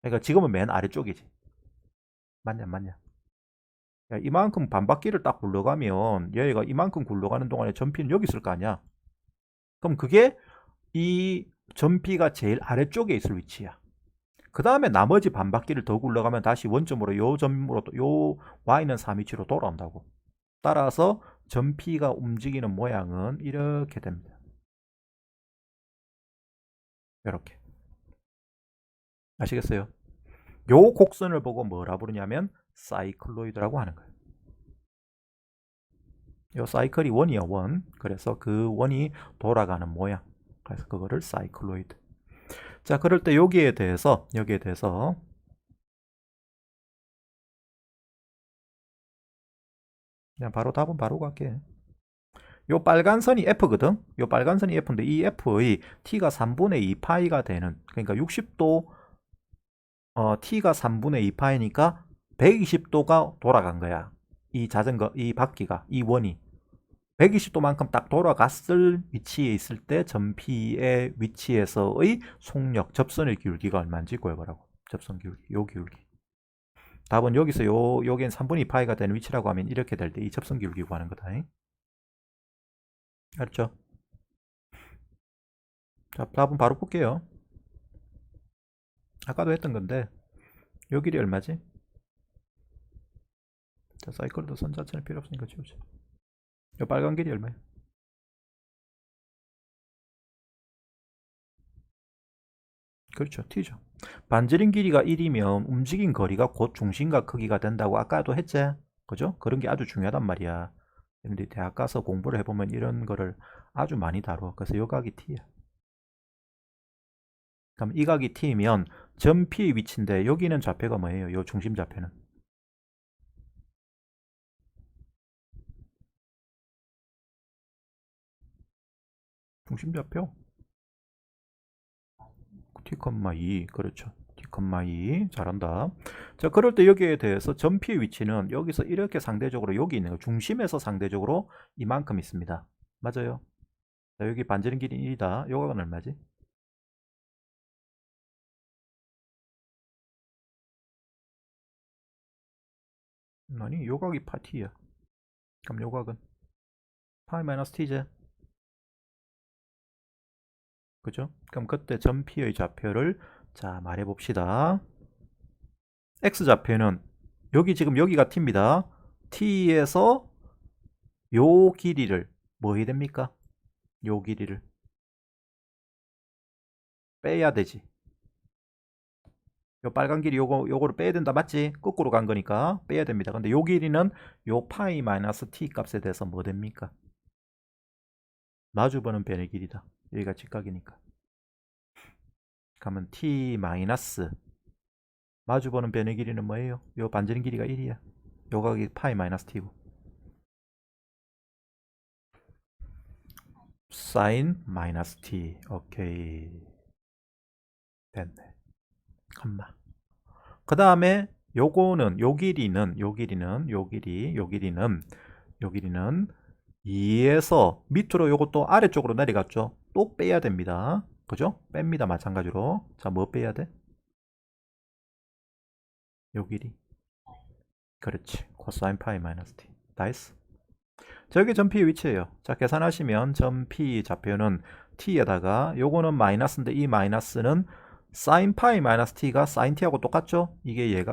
그러니까 지금은 맨 아래쪽이지. 맞냐, 맞냐. 야, 이만큼 반바퀴를 딱 굴러가면 얘가 이만큼 굴러가는 동안에 전피는 여기 있을 거 아니야. 그럼 그게 이 전피가 제일 아래쪽에 있을 위치야. 그 다음에 나머지 반바퀴를 더 굴러가면 다시 원점으로 요 점으로 요 y는 3위치로 돌아온다고. 따라서 전피가 움직이는 모양은 이렇게 됩니다. 이렇게. 아시겠어요? 요 곡선을 보고 뭐라 부르냐면 사이클로이드라고 하는 거예요. 요 사이클이 원이야, 원. 그래서 그 원이 돌아가는 모양. 그래서 그거를 사이클로이드. 자, 그럴 때 여기에 대해서 그냥 바로 답은 바로 갈게. 요 빨간 선이 F거든. 요 빨간 선이 F인데 이 F의 T가 3분의 2파이가 되는, 그러니까 60도 T가 3분의 2파이니까 120도가 돌아간 거야. 이 자전거, 이 바퀴가, 이 원이 120도만큼 딱 돌아갔을 위치에 있을 때 전피의 위치에서의 속력, 접선의 기울기가 얼마인지 구해보라고. 접선 기울기, 요 기울기. 답은 여기서 여기엔 3분의 2파이가 되는 위치라고 하면 이렇게 될 때 이 접선 기울기 구하는 거다. 알았죠? 자, 답은 바로 볼게요. 아까도 했던 건데 요 길이 얼마지? 자, 사이클도 선 자체는 필요 없으니까 지우자. 요 빨간 길이 얼마야? 그렇죠, t죠. 반지름 길이가 1이면 움직인 거리가 곧 중심과 크기가 된다고 아까도 했지? 그죠? 그런 게 아주 중요하단 말이야. 근데 대학 가서 공부를 해보면 이런 거를 아주 많이 다뤄. 그래서 요 각이 t야. 그럼 이 각이 t면 점 P의 위치인데 여기는 좌표가 뭐예요? 요 중심 좌표는 중심 좌표 t,2 그렇죠. t,2 잘한다. 자, 그럴 때 여기에 대해서 점 P의 위치는 여기서 이렇게 상대적으로 여기 있는 거 중심에서 상대적으로 이만큼 있습니다. 맞아요. 자, 여기 반지름 길이 1이다. 요 각은 얼마지? 아니, 요 각이 파 t야. 그럼 요 각은 파이 마이너스 t제. 그죠? 그럼 그때 점 P의 좌표를 자 말해 봅시다. x 좌표는 여기 지금 여기가 t입니다. t에서 요 길이를 뭐 해야 됩니까? 요 길이를 빼야 되지. 요 빨간 길이 요거를 빼야 된다, 맞지? 거꾸로 간 거니까 빼야 됩니다. 근데 요 길이는 요 파이 마이너스 t 값에 대해서 뭐 됩니까? 마주보는 변의 길이다. 여기가 직각이니까. 그러면 t 마이너스 마주보는 변의 길이는 뭐예요? 요 반지름 길이가 1이야. 요 각이 파이 마이너스 t고. 사인 마이너스 t. 오케이. 됐네. 컴마. 그 다음에 요거는 요 길이는 2에서 밑으로 요것도 아래쪽으로 내려갔죠. 또 빼야 됩니다. 그죠? 뺍니다. 마찬가지로. 자, 뭐 빼야 돼? 요 길이. 그렇지. 코사인 파이 마이너스 t. 나이스. 자, 여기 점 P의 위치예요. 자, 계산하시면 점 P 좌표는 T에다가 요거는 마이너스인데 이 마이너스는 사인 파이 마이너스 T가 사인 T하고 똑같죠? 이게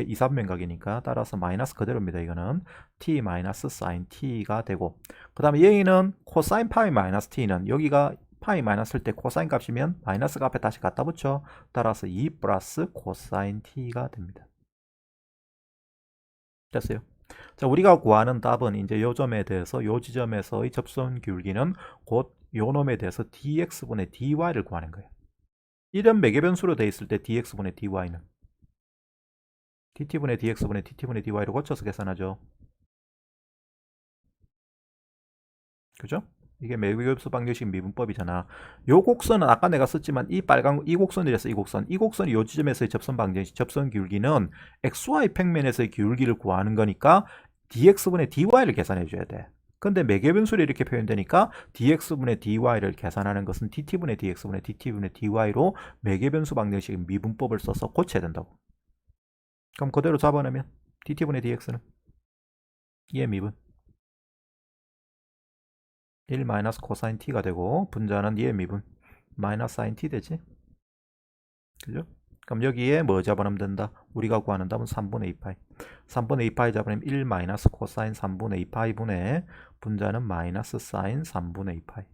이삼면각이니까 따라서 마이너스 그대로입니다. 이거는 T 마이너스 사인 T가 되고 그 다음에 여기는 코사인 파이 마이너스 T는 여기가 파이 마이너스일 때 코사인 값이면 마이너스가 앞에 다시 갖다 붙여 따라서 2 플러스 코사인 T가 됩니다. 됐어요? 자, 우리가 구하는 답은 이제 요 점에 대해서 요 지점에서의 접선 기울기는 곧 요 놈에 대해서 dx분의 dy를 구하는 거예요. 이런 매개변수로 되어 있을 때 dx분의 dy는 dt분의 dx분의 dt분의 dy로 고쳐서 계산하죠. 그죠? 이게 매개변수 방정식 미분법이잖아. 요 곡선은 아까 내가 썼지만 이 빨간 이 곡선이라서 이 곡선이 요 지점에서의 접선 방정식 접선 기울기는 xy 평면에서의 기울기를 구하는 거니까 dx분의 dy를 계산해 줘야 돼. 근데 매개변수로 이렇게 표현되니까 dx분의 dy를 계산하는 것은 dt분의 dx분의 dt분의 dy로 매개변수 방정식 미분법을 써서 고쳐야 된다고. 그럼 그대로 잡아내면 dt분의 dx는 2의 미분 1 마이너스 코사인 t가 되고 분자는 2의 미분 마이너스 사인 t 되지. 그죠? 그럼 여기에 뭐 잡아내면 된다? 우리가 구하는 답은 3분의 2파이. 3분의 2파이 잡아내면 1 마이너스 코사인 3분의 2파이 분의 분자는 마이너스 사인 3분의 2파이.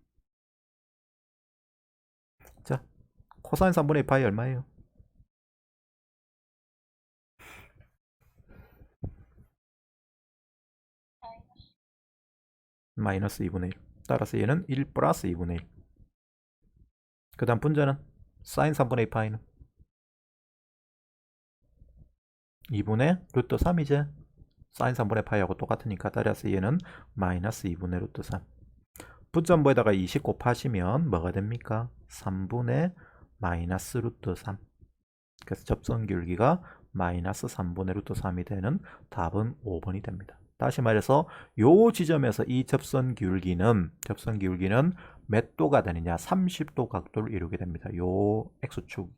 자, 코사인 3분의 2파이 얼마예요? 마이너스 2분의 1. 따라서 얘는 1 플러스 2분의 1. 그 다음 분자는 사인 3분의 2파이는 2분의 루트 3이제 사인 3분의 파이하고 똑같으니까 따라서 얘는 마이너스 2분의 루트 3. 분점부에다가 20 곱하시면 뭐가 됩니까? 3분의 마이너스 루트 3. 그래서 접선 기울기가 마이너스 3분의 루트 3이 되는 답은 5번이 됩니다. 다시 말해서 요 지점에서 이 접선 기울기는 몇 도가 되느냐? 30도 각도를 이루게 됩니다. 요 x축,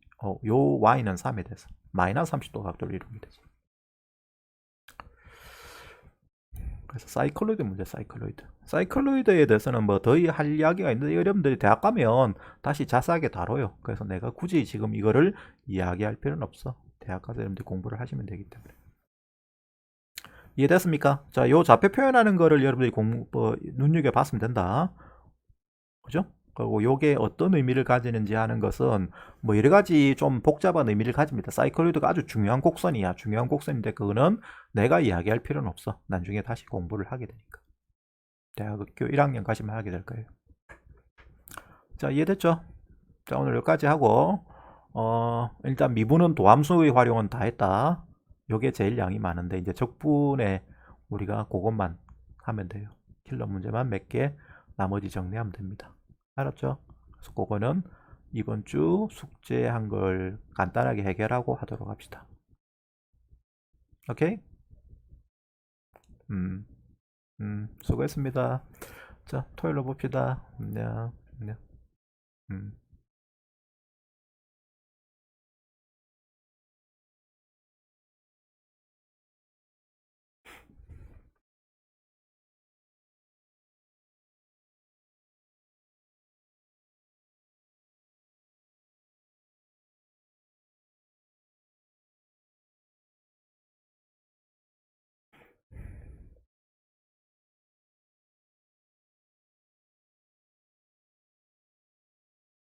요 y는 3에 대해서 마이너스 30도 각도를 이루게 되죠. 그래서 사이클로이드 문제, 사이클로이드에 대해서는 뭐 더 할 이야기가 있는데 여러분들이 대학 가면 다시 자세하게 다뤄요. 그래서 내가 굳이 지금 이거를 이야기할 필요는 없어. 대학 가서 여러분들이 공부를 하시면 되기 때문에. 이해됐습니까? 자, 요 좌표 표현하는 거를 여러분들이 눈여겨봤으면 된다. 그죠? 그리고 요게 어떤 의미를 가지는지 하는 것은 뭐 여러 가지 좀 복잡한 의미를 가집니다. 사이클로이드가 아주 중요한 곡선이야. 중요한 곡선인데 그거는 내가 이야기할 필요는 없어. 나중에 다시 공부를 하게 되니까. 대학교 1학년 가시면 하게 될 거예요. 자, 이해됐죠? 자, 오늘 여기까지 하고 일단 미분은 도함수의 활용은 다 했다. 요게 제일 양이 많은데 이제 적분에 우리가 그것만 하면 돼요. 킬러 문제만 몇 개 나머지 정리하면 됩니다. 알았죠? 그래서 그거는 이번 주 숙제한 걸 간단하게 해결하고 하도록 합시다. 오케이? 수고했습니다. 자, 토요일로 봅시다. 안녕. 안녕.